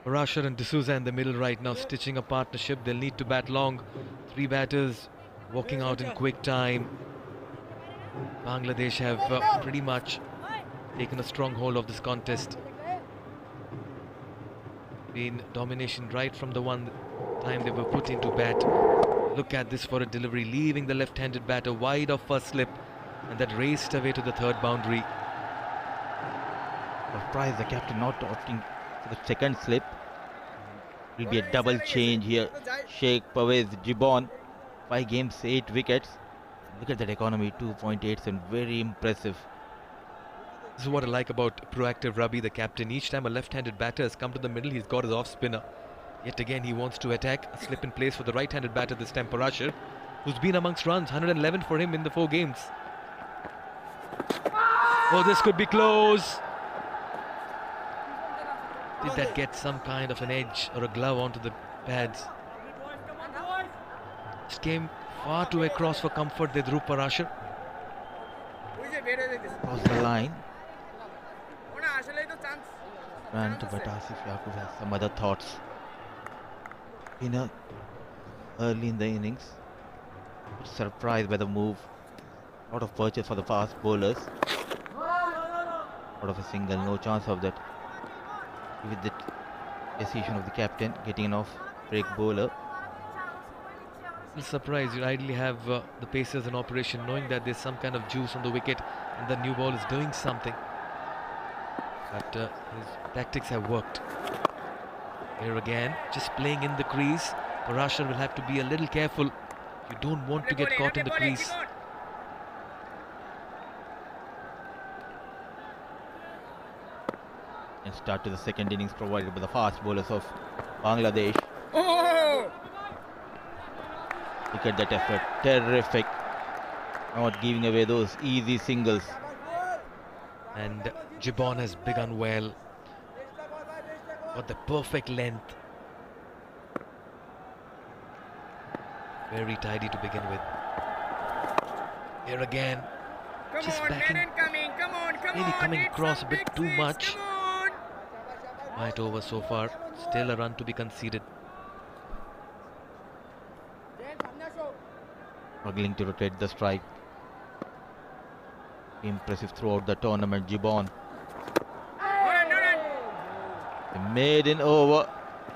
Parashar and D'Souza in the middle right now, stitching a partnership. They'll need to bat long. 3 batters walking out in quick time. Bangladesh have pretty much taken a strong hold of this contest. Been domination right from the one time they were put into bat. Look at this for a delivery, leaving the left-handed batter wide of first slip, and that raced away to the 3rd boundary. Surprised the captain not opting for the second slip. Will be a double change here. Sheikh, Pervez, Gibbon, 5 games, 8 wickets. Look at that economy, 2.87, very impressive. This is what I like about proactive Rabi, the captain. Each time a left-handed batter has come to the middle, he's got his off-spinner. Yet again, he wants to attack. A slip in place for the right-handed batter this time, Parashar, who's been amongst runs, 111 for him in the 4 games. Oh, this could be close. Did that get some kind of an edge or a glove onto the pads? Just came far too across for comfort, the Dhruv Parashar. Cross the line. Ran to but Asif Yaqub has some other thoughts. Early in the innings, surprised by the move. A lot of purchase for the fast bowlers. Out of a single, no chance of that. With the decision of the captain getting an off break bowler. little surprised. You ideally have the pacers in operation, knowing that there's some kind of juice on the wicket and the new ball is doing something. But his tactics have worked. Here again, just playing in the crease. Parashar will have to be a little careful. You don't want to get caught in the crease. And start to the second innings provided by the fast bowlers of Bangladesh. Look at that effort, terrific. Not giving away those easy singles. And Gibbon has begun well. Got the perfect length. Very tidy to begin with. Here again, just backing, maybe coming across a bit too much. Right over so far, still a run to be conceded. Struggling to rotate the strike. Impressive throughout the tournament, Gibbon. A maiden over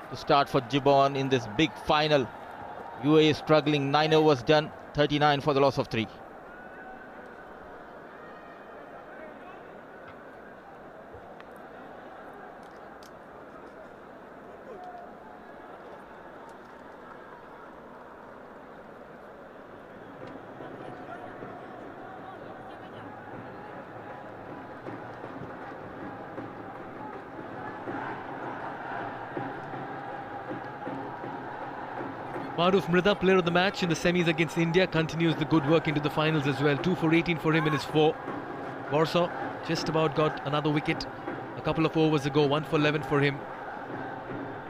to start for Gibbon in this big final. UAE is struggling, 9 overs done, 39 for the loss of 3. Maruf Mrida, player of the match in the semis against India, continues the good work into the finals as well. 2 for 18 for him in his 4. Warsaw just about got another wicket a couple of overs ago. 1 for 11 for him.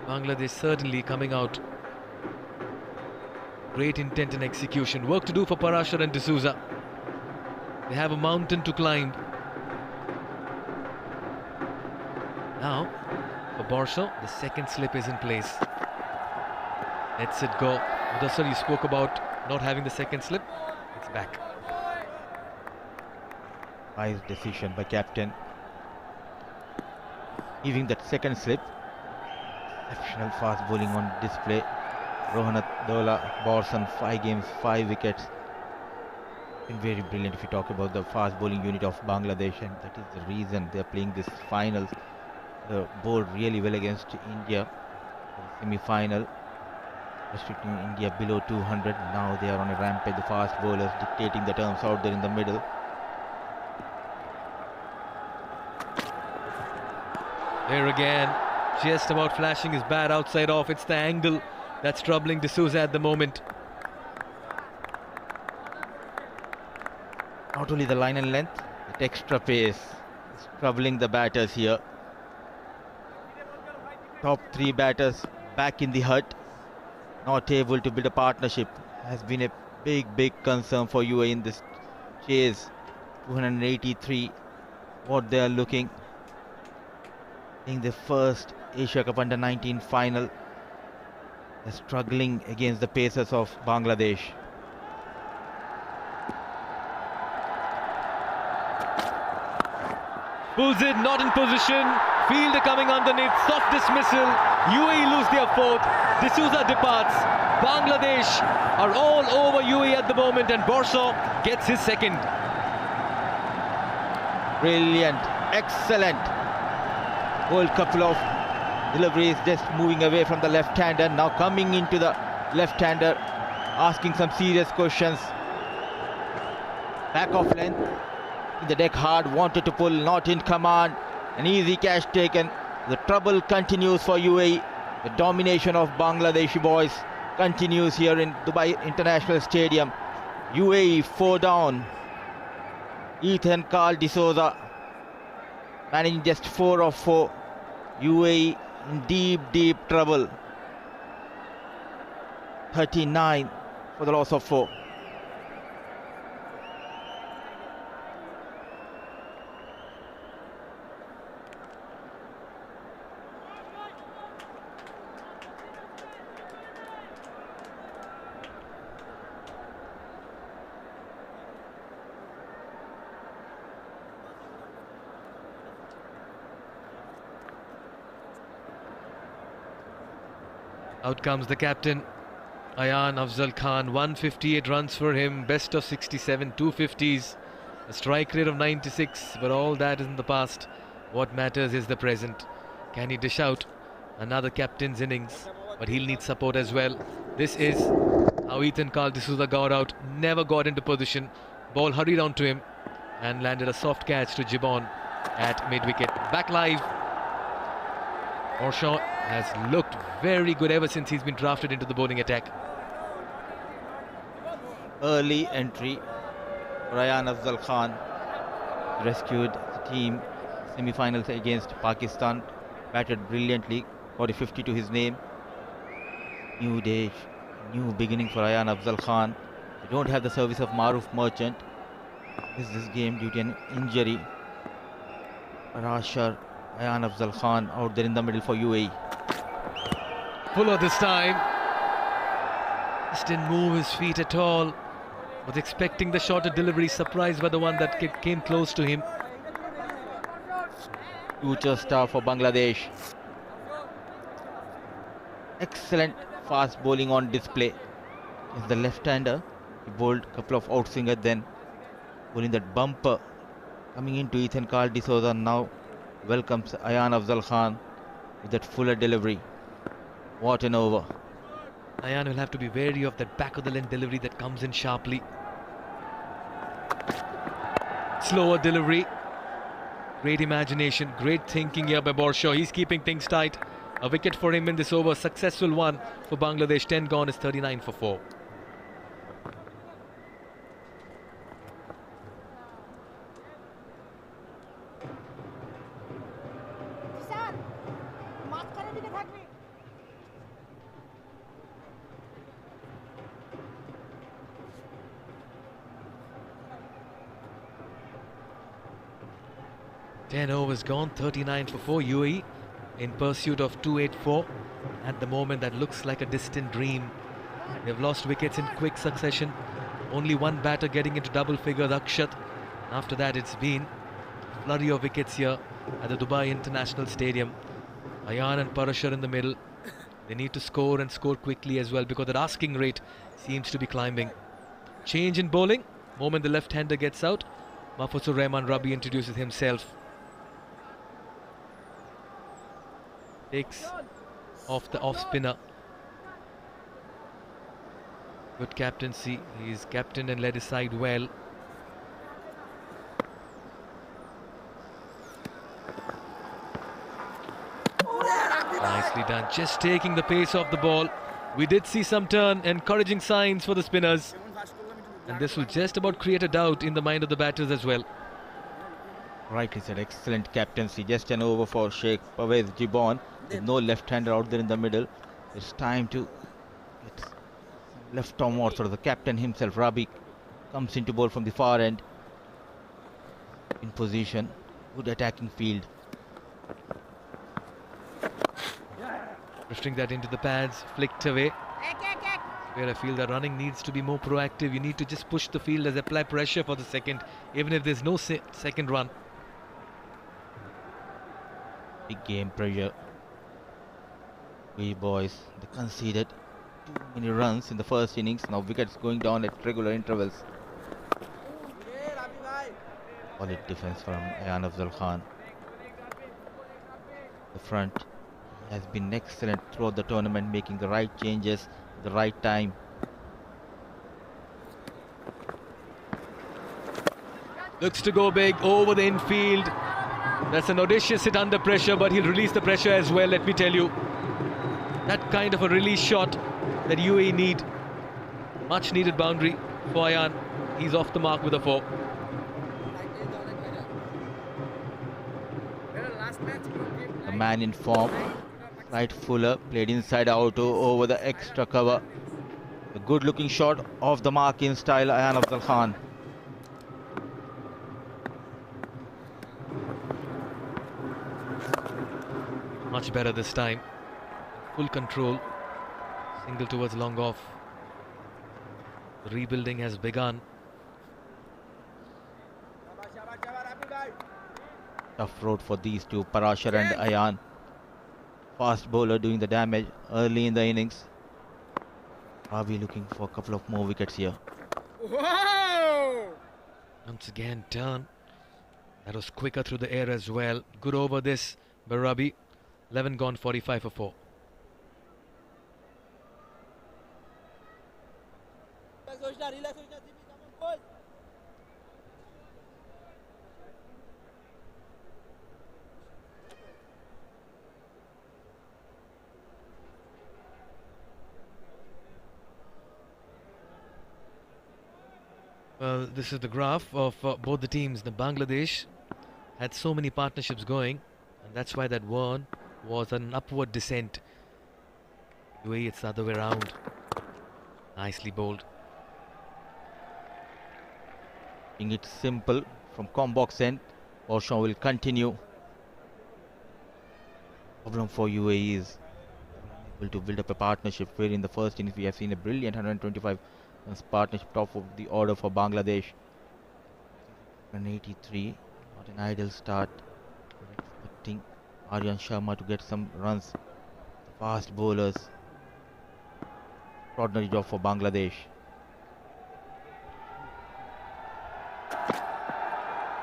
Bangladesh certainly coming out. Great intent and execution. Work to do for Parashar and D'Souza. They have a mountain to climb. Now, for Warsaw, the second slip is in place. Lets it go. Mudassar, you spoke about not having the second slip. It's back. Wise decision by captain. Giving that second slip. Exceptional fast bowling on display. Rohanat Dola, Borson, 5 games, 5 wickets. Been very brilliant if you talk about the fast bowling unit of Bangladesh, and that is the reason they're playing this finals. They bowled really well against India for the semi-final. Restricting India below 200. Now they are on a rampage. The fast bowlers dictating the terms out there in the middle. There again, just about flashing his bat outside off. It's the angle that's troubling D'Souza at the moment. Not only the line and length, but extra pace is troubling the batters here. Top 3 batters back in the hut. Not able to build a partnership has been a big concern for UAE in this chase. 283, what they are looking in the first Asia Cup Under-19 final. They're struggling against the pacers of Bangladesh. Pulls it, not in position. Fielder coming underneath, soft dismissal. UAE lose their 4th. D'Souza departs. Bangladesh are all over UAE at the moment, and Warsaw gets his 2nd. Brilliant, excellent. Whole couple of deliveries, just moving away from the left-hander, now coming into the left-hander, asking some serious questions. Back off length, in the deck hard, wanted to pull, not in command. An easy catch taken. The trouble continues for UAE. The domination of Bangladeshi boys continues here in Dubai International Stadium. UAE 4 down. Ethan Carl D'Souza managing just 4 of 4. UAE in deep trouble. 39 for the loss of 4. Out comes the captain. Ayan Afzal Khan, 158 runs for him, best of 67, 250s, a strike rate of 96, but all that is in the past. What matters is the present. Can he dish out another captain's innings? But he'll need support as well. This is how Ethan Carl D'Souza got out, never got into position. Ball hurried onto him and landed a soft catch to Gibbon at mid-wicket. Back live. Orshaw has looked very good ever since he's been drafted into the bowling attack. Early entry for Ayan Afzal Khan. Rescued the team semi-finals against Pakistan. Batted brilliantly. Got a 50 to his name. New day, new beginning for Ayan Afzal Khan. They don't have the service of Maruf Merchant. Missed this game due to an injury. Parashar, Ayan Afzal Khan out there in the middle for UAE. Fuller this time. Just didn't move his feet at all. Was expecting the shorter delivery, surprised by the one that came close to him. Future star for Bangladesh. Excellent fast bowling on display. As the left-hander, he bowled a couple of outswinger, then bowling that bumper. Coming into Ethan Carl D'Souza now welcomes Ayan Afzal Khan with that fuller delivery. What an over. Ayan will have to be wary of that back of the length delivery that comes in sharply. Slower delivery. Great imagination, great thinking here by Borshaw. He's keeping things tight. A wicket for him in this over. Successful one for Bangladesh. 10 gone is 39 for 4. Ten overs gone, 39 for 4. UAE in pursuit of 284. At the moment, that looks like a distant dream. They've lost wickets in quick succession. Only one batter getting into double figures, Akshat. After that, it's been a flurry of wickets here at the Dubai International Stadium. Ayan and Parashar in the middle. They need to score and score quickly as well, because their asking rate seems to be climbing. Change in bowling. Moment the left-hander gets out, Mahfuzur Rahman Rabi introduces himself. Takes off the off-spinner. Good captaincy. He's captained and led his side well. Nicely done. Just taking the pace off the ball. We did see some turn, encouraging signs for the spinners. And this will just about create a doubt in the mind of the batters as well. Rightly said, excellent captaincy. Just an over for Sheikh Pervez Gibbon. With no left-hander out there in the middle. It's time to get some left arm or sort of the captain himself, Rabi, comes into bowl from the far end. In position. Good attacking field. Drifting that into the pads, flicked away. Where I feel that running needs to be more proactive. You need to just push the fielders, apply pressure for the second, even if there's no second run. Big game pressure. We boys, they conceded too many runs in the first innings. Now wickets going down at regular intervals. Solid defense from Ayan Afzal Khan. The front has been excellent throughout the tournament, making the right changes at the right time. Looks to go big over the infield. That's an audacious hit under pressure, but he'll release the pressure as well, let me tell you. That kind of a release shot that UAE need. Much needed boundary for Ayan. He's off the mark with a 4. The man in form, Right Fuller, played inside out over the extra cover. A good looking shot off the mark in style, Ayan Afzal Khan. Much better this time. Full control. Single towards long off. The rebuilding has begun. Tough road for these two, Parashar and Ayan. Fast bowler doing the damage early in the innings. Are we looking for a couple of more wickets here? Once again, turn. That was quicker through the air as well. Good over this, Barabi. 11 gone, 45 for 4. Well, this is the graph of both the teams. The Bangladesh had so many partnerships going, and that's why that one was an upward descent. UAE, it's the other way around. Nicely bowled. Making it simple from Combox end. Borshaw will continue. Problem for UAE is able to build up a partnership where in the first innings we have seen a brilliant 125 runs partnership, top of the order for Bangladesh. 183, not an ideal start. We're expecting Aryan Sharma to get some runs. Fast bowlers. Extraordinary job for Bangladesh.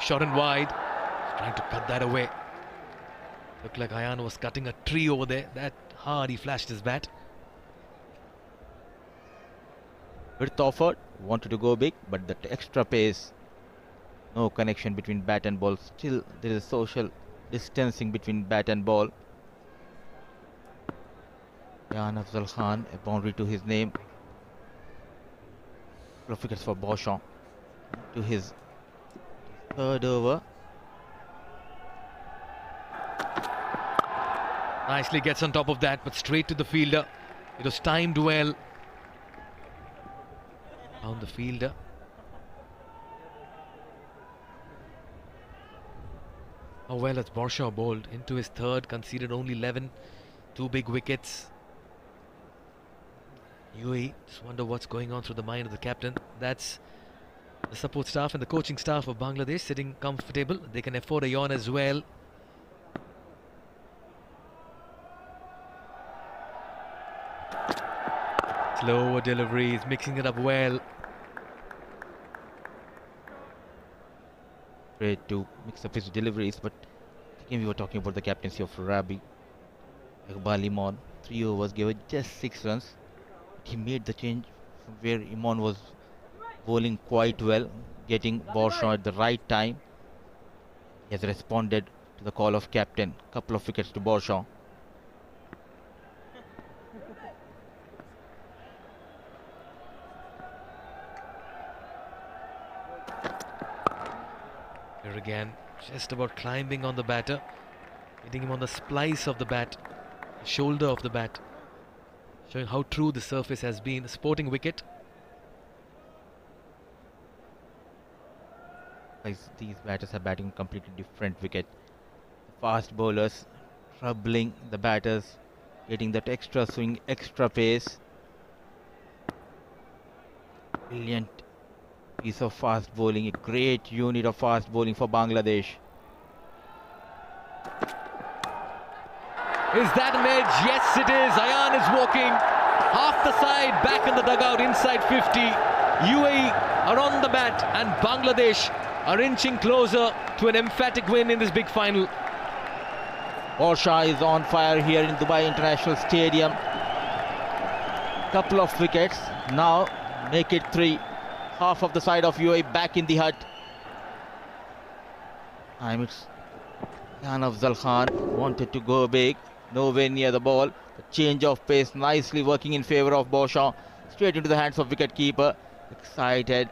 Short and wide. Trying to cut that away. Looked like Ayan was cutting a tree over there. That hard he flashed his bat. Width offered, wanted to go big, but that extra pace. No connection between bat and ball. Still, there is social distancing between bat and ball. Jan Afzal Khan, a boundary to his name. Couple of wickets for Borshaw. To his third over. Nicely gets on top of that, but straight to the fielder. It was timed well. Found the fielder. How well has Borshaw bowled into his third, conceded only 11, 2 big wickets. UAE, just wonder what's going on through the mind of the captain. That's the support staff and the coaching staff of Bangladesh sitting comfortable. They can afford a yawn as well. Slower deliveries, mixing it up well. Great to mix up his deliveries, but again we were talking about the captaincy of Rabi. Iqbal Imon, 3 overs, gave it just 6 runs. He made the change from where Imon was bowling quite well, getting Borshaw at the right time. He has responded to the call of captain. Couple of wickets to Borshaw. Here again, just about climbing on the batter, hitting him on the splice of the bat, the shoulder of the bat, showing how true the surface has been. A sporting wicket. These batters are batting completely different wicket. The fast bowlers troubling the batters, getting that extra swing, extra pace. Brilliant piece of fast bowling, a great unit of fast bowling for Bangladesh. Is that an edge? Yes, it is. Ayan is walking half the side, back in the dugout, inside 50. UAE are on the bat, and Bangladesh are inching closer to an emphatic win in this big final. Borshaw is on fire here in Dubai International Stadium. Couple of wickets. Now make it 3. Half of the side of UAE back in the hut. It's Jan Afzal Khan wanted to go big. Nowhere near the ball. The change of pace nicely working in favour of Borshaw. Straight into the hands of wicketkeeper. Excited.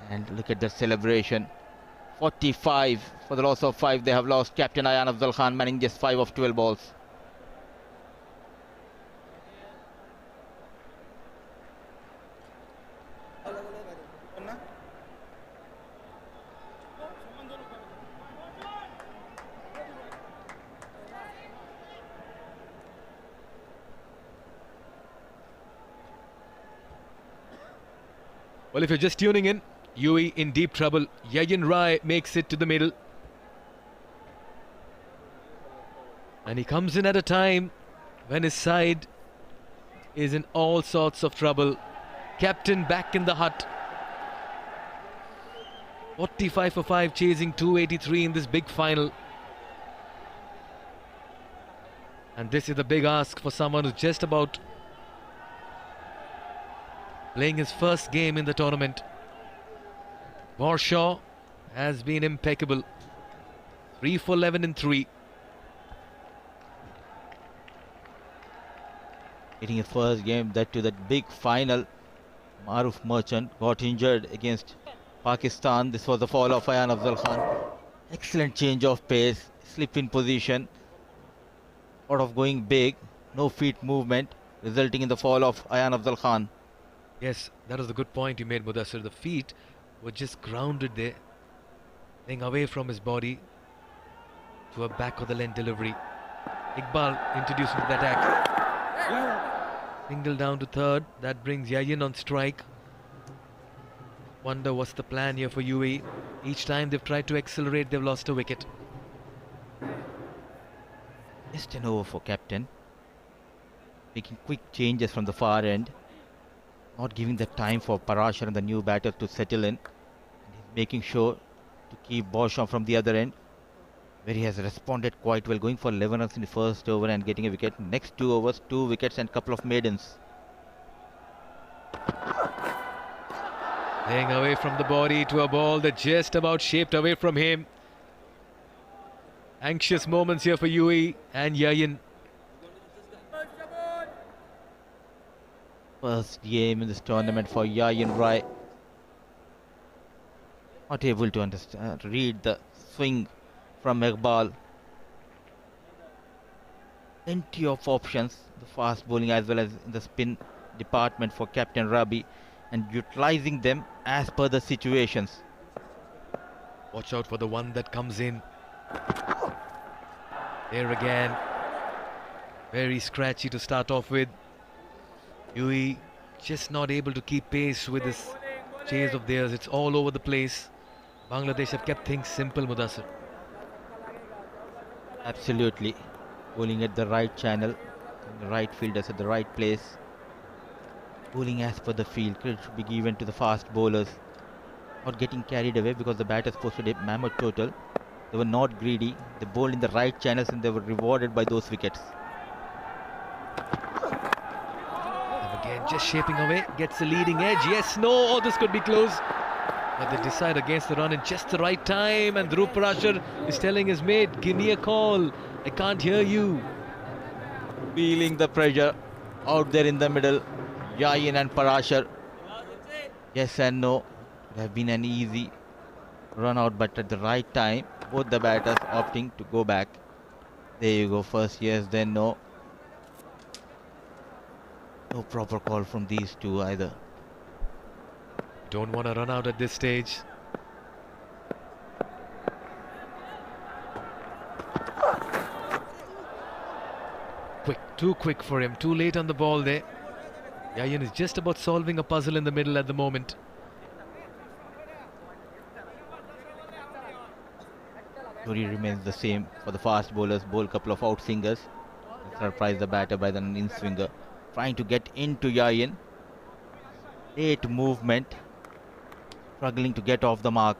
And look at the celebration. 45 for the loss of 5. They have lost. Captain Jan Afzal Khan manning just 5 of 12 balls. Well, if you're just tuning in, UAE in deep trouble. Yayin Rai makes it to the middle. And he comes in at a time when his side is in all sorts of trouble. Captain back in the hut. 45 for 5, chasing 283 in this big final. And this is a big ask for someone who's just about playing his first game in the tournament. Warshaw has been impeccable. 3 for 11 in 3. Getting his first game, that to that big final. Maruf Merchant got injured against Pakistan. This was the fall of Ayan Afzal Khan. Excellent change of pace, slip in position, sort of going big, no feet movement, resulting in the fall of Ayan Afzal Khan. Yes, that was a good point you made, Mudassir. The feet were just grounded there, laying away from his body to a back of the length delivery. Iqbal introduced into the attack. Single down to third. That brings Yayin on strike. Wonder what's the plan here for UAE. Each time they've tried to accelerate, they've lost a wicket. Just an over for captain. Making quick changes from the far end. Not giving the time for Parashar and the new batter to settle in. And he's making sure to keep Beauchamp from the other end, where he has responded quite well, going for 11 runs in the first over and getting a wicket. Next 2 overs, 2 wickets and couple of maidens. Laying away from the body to a ball that just about shaped away from him. Anxious moments here for UAE and Yayin. First game in this tournament for Yayin Rai. Not able to understand, read the swing from Iqbal. Plenty of options, the fast bowling as well as in the spin department for Captain Rabi, and utilizing them as per the situations. Watch out for the one that comes in. There again. Very scratchy to start off with. UAE just not able to keep pace with this chase of theirs. It's all over the place. Bangladesh have kept things simple, Mudassir. Absolutely. Bowling at the right channel, the right fielders at the right place. Bowling as per the field. Credit should be given to the fast bowlers. Not getting carried away because the batters posted a mammoth total. They were not greedy. They bowled in the right channels and they were rewarded by those wickets. And again, just shaping away. Gets the leading edge. Yes, no. Oh, this could be close. But they decide against the run in just the right time. And Dhruv Parashar is telling his mate, give me a call. I can't hear you. Feeling the pressure out there in the middle. Yayin and Parashar. Yes and no. It have been an easy run out, but at the right time, both the batters opting to go back. There you go. First yes, then no. No proper call from these two either. Don't want to run out at this stage. Quick, too quick for him. Too late on the ball there. Yayin is just about solving a puzzle in the middle at the moment. Story remains the same for the fast bowlers. Bowl couple of outswingers. Surprise the batter by the in-swinger. Trying to get into Yayin. Late movement. Struggling to get off the mark.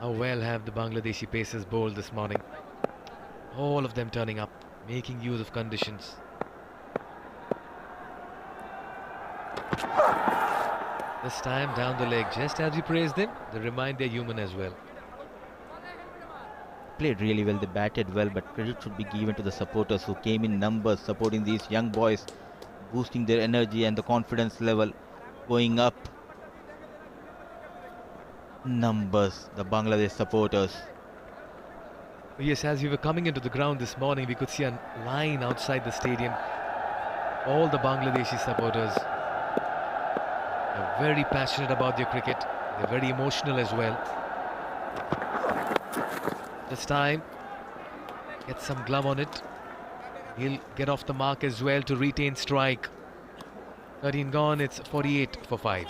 How well have the Bangladeshi pacers bowled this morning? All of them turning up, making use of conditions. This time down the leg, just as we praise them, they remind they're human as well. Played really well, they batted well, but credit should be given to the supporters who came in numbers supporting these young boys, boosting their energy and the confidence level going up. Numbers, the Bangladesh supporters. Yes, as we were coming into the ground this morning, we could see a line outside the stadium. All the Bangladeshi supporters are very passionate about their cricket. They're very emotional as well. This time, get some glove on it. He'll get off the mark as well to retain strike. 13 gone, it's 48 for 5.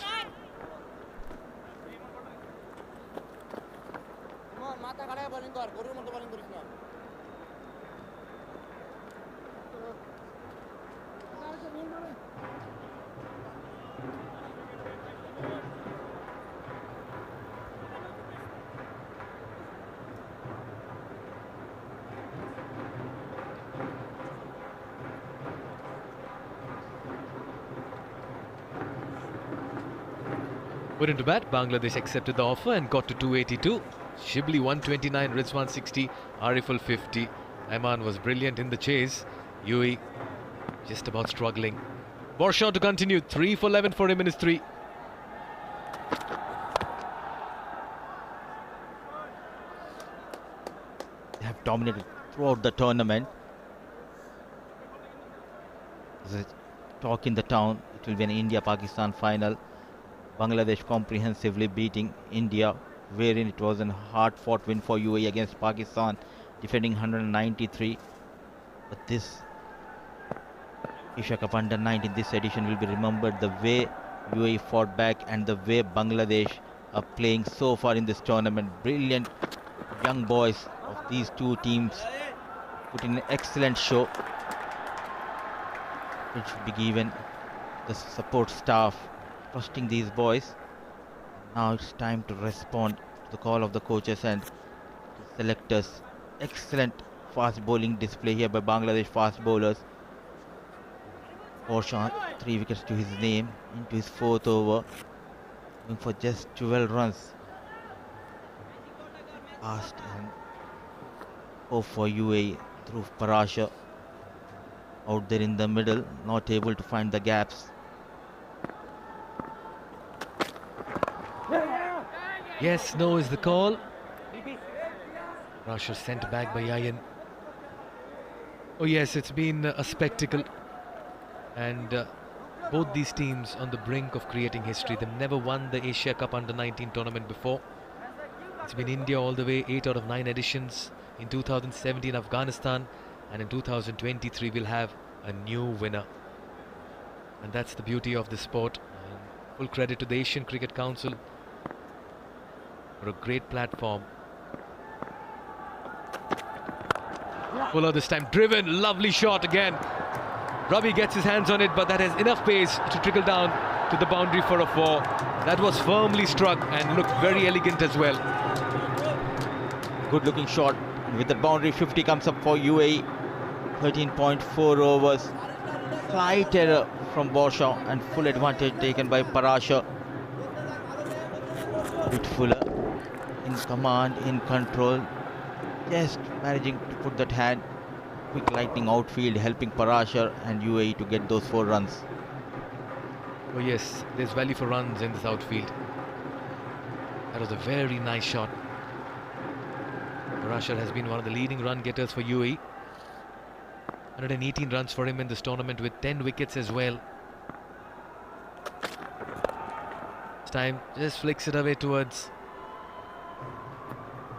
Put into bat, Bangladesh accepted the offer and got to 282. Shibli 129, Rizwan 60, Ariful 50. Ayman was brilliant in the chase. UAE just about struggling. Borshaw to continue. 3 for 11 for him in his 3. They have dominated throughout the tournament. There's a talk in the town. It will be an India-Pakistan final. Bangladesh comprehensively beating India, wherein it was a hard-fought win for UAE against Pakistan, defending 193. But this Asia Cup Under-19, this edition will be remembered the way UAE fought back and the way Bangladesh are playing so far in this tournament. Brilliant young boys of these two teams put in an excellent show. It should be given the support staff trusting these boys. Now it's time to respond to the call of the coaches and selectors. Excellent fast bowling display here by Bangladesh fast bowlers. Borshaw, 3 wickets to his name into his 4th over, going for just 12 runs. Fast and off for UAE through Parasha. Out there in the middle, not able to find the gaps. Yes, no is the call. Russia sent back by Yayan. Oh yes, it's been a spectacle. And both these teams on the brink of creating history. They've never won the Asia Cup Under-19 tournament before. It's been India all the way, 8 out of 9 editions. In 2017, Afghanistan. And in 2023, we'll have a new winner. And that's the beauty of the sport. And full credit to the Asian Cricket Council for a great platform. Fuller this time, driven, lovely shot again. Ravi gets his hands on it, but that has enough pace to trickle down to the boundary for a 4. That was firmly struck and looked very elegant as well. Good looking shot. With the boundary, 50 comes up for UAE. 13.4 overs. Slight error from Borshaw and full advantage taken by Parasha. Bit Fuller in command, in control. Just managing to put that hand. Quick lightning outfield helping Parasha and UAE to get those 4 runs. Oh yes, there's value for runs in this outfield. That was a very nice shot. Parasha has been one of the leading run getters for UAE. 118 runs for him in this tournament with 10 wickets as well. This time just flicks it away towards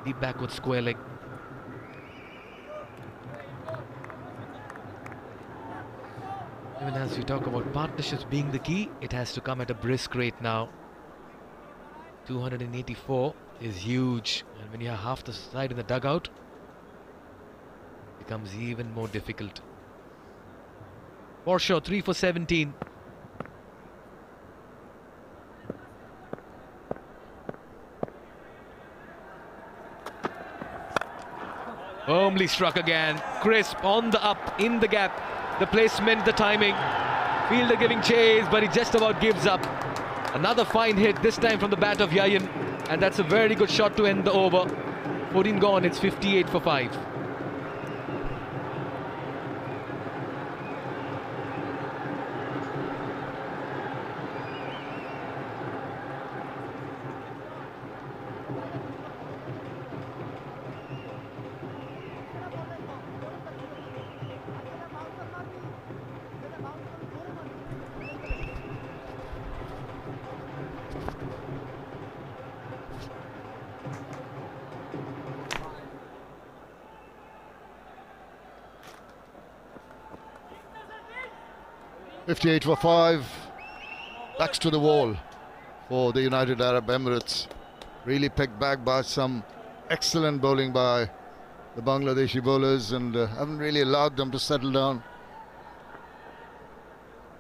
deep backward square leg. Even as we talk about partnerships being the key, it has to come at a brisk rate now. 284 is huge, and when you have half the side in the dugout, it becomes even more difficult. Borshaw 3 for 17. Firmly struck again, crisp on the up, in the gap. The placement, the timing. Fielder giving chase, but he just about gives up. Another fine hit, this time from the bat of Yayan. And that's a very good shot to end the over. 14 gone, it's 58 for 5. $58 for 5. Backs to the wall for the United Arab Emirates. Really picked back by some excellent bowling by the Bangladeshi bowlers, and haven't really allowed them to settle down.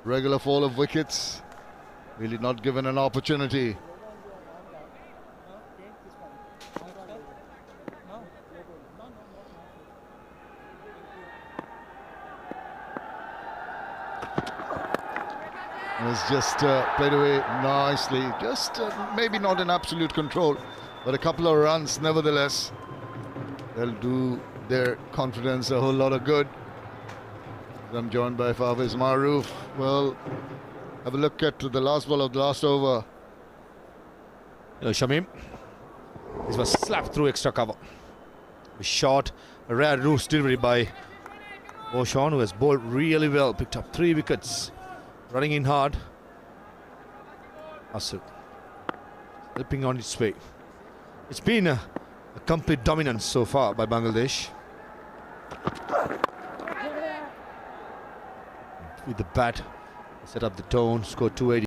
Regular fall of wickets. Really not given an opportunity. It was just played away nicely. Just maybe not in absolute control, but a couple of runs nevertheless. They'll do their confidence a whole lot of good. I'm joined by Fawaz Maroof. Well, have a look at the last ball of the last over. Shamim. This was slapped through extra cover. A shot, a rare loose delivery by Boshan, who has bowled really well. Picked up 3 wickets. Running in hard. Asad slipping on its way. It's been a complete dominance so far by Bangladesh. With the bat, set up the tone, scored 280.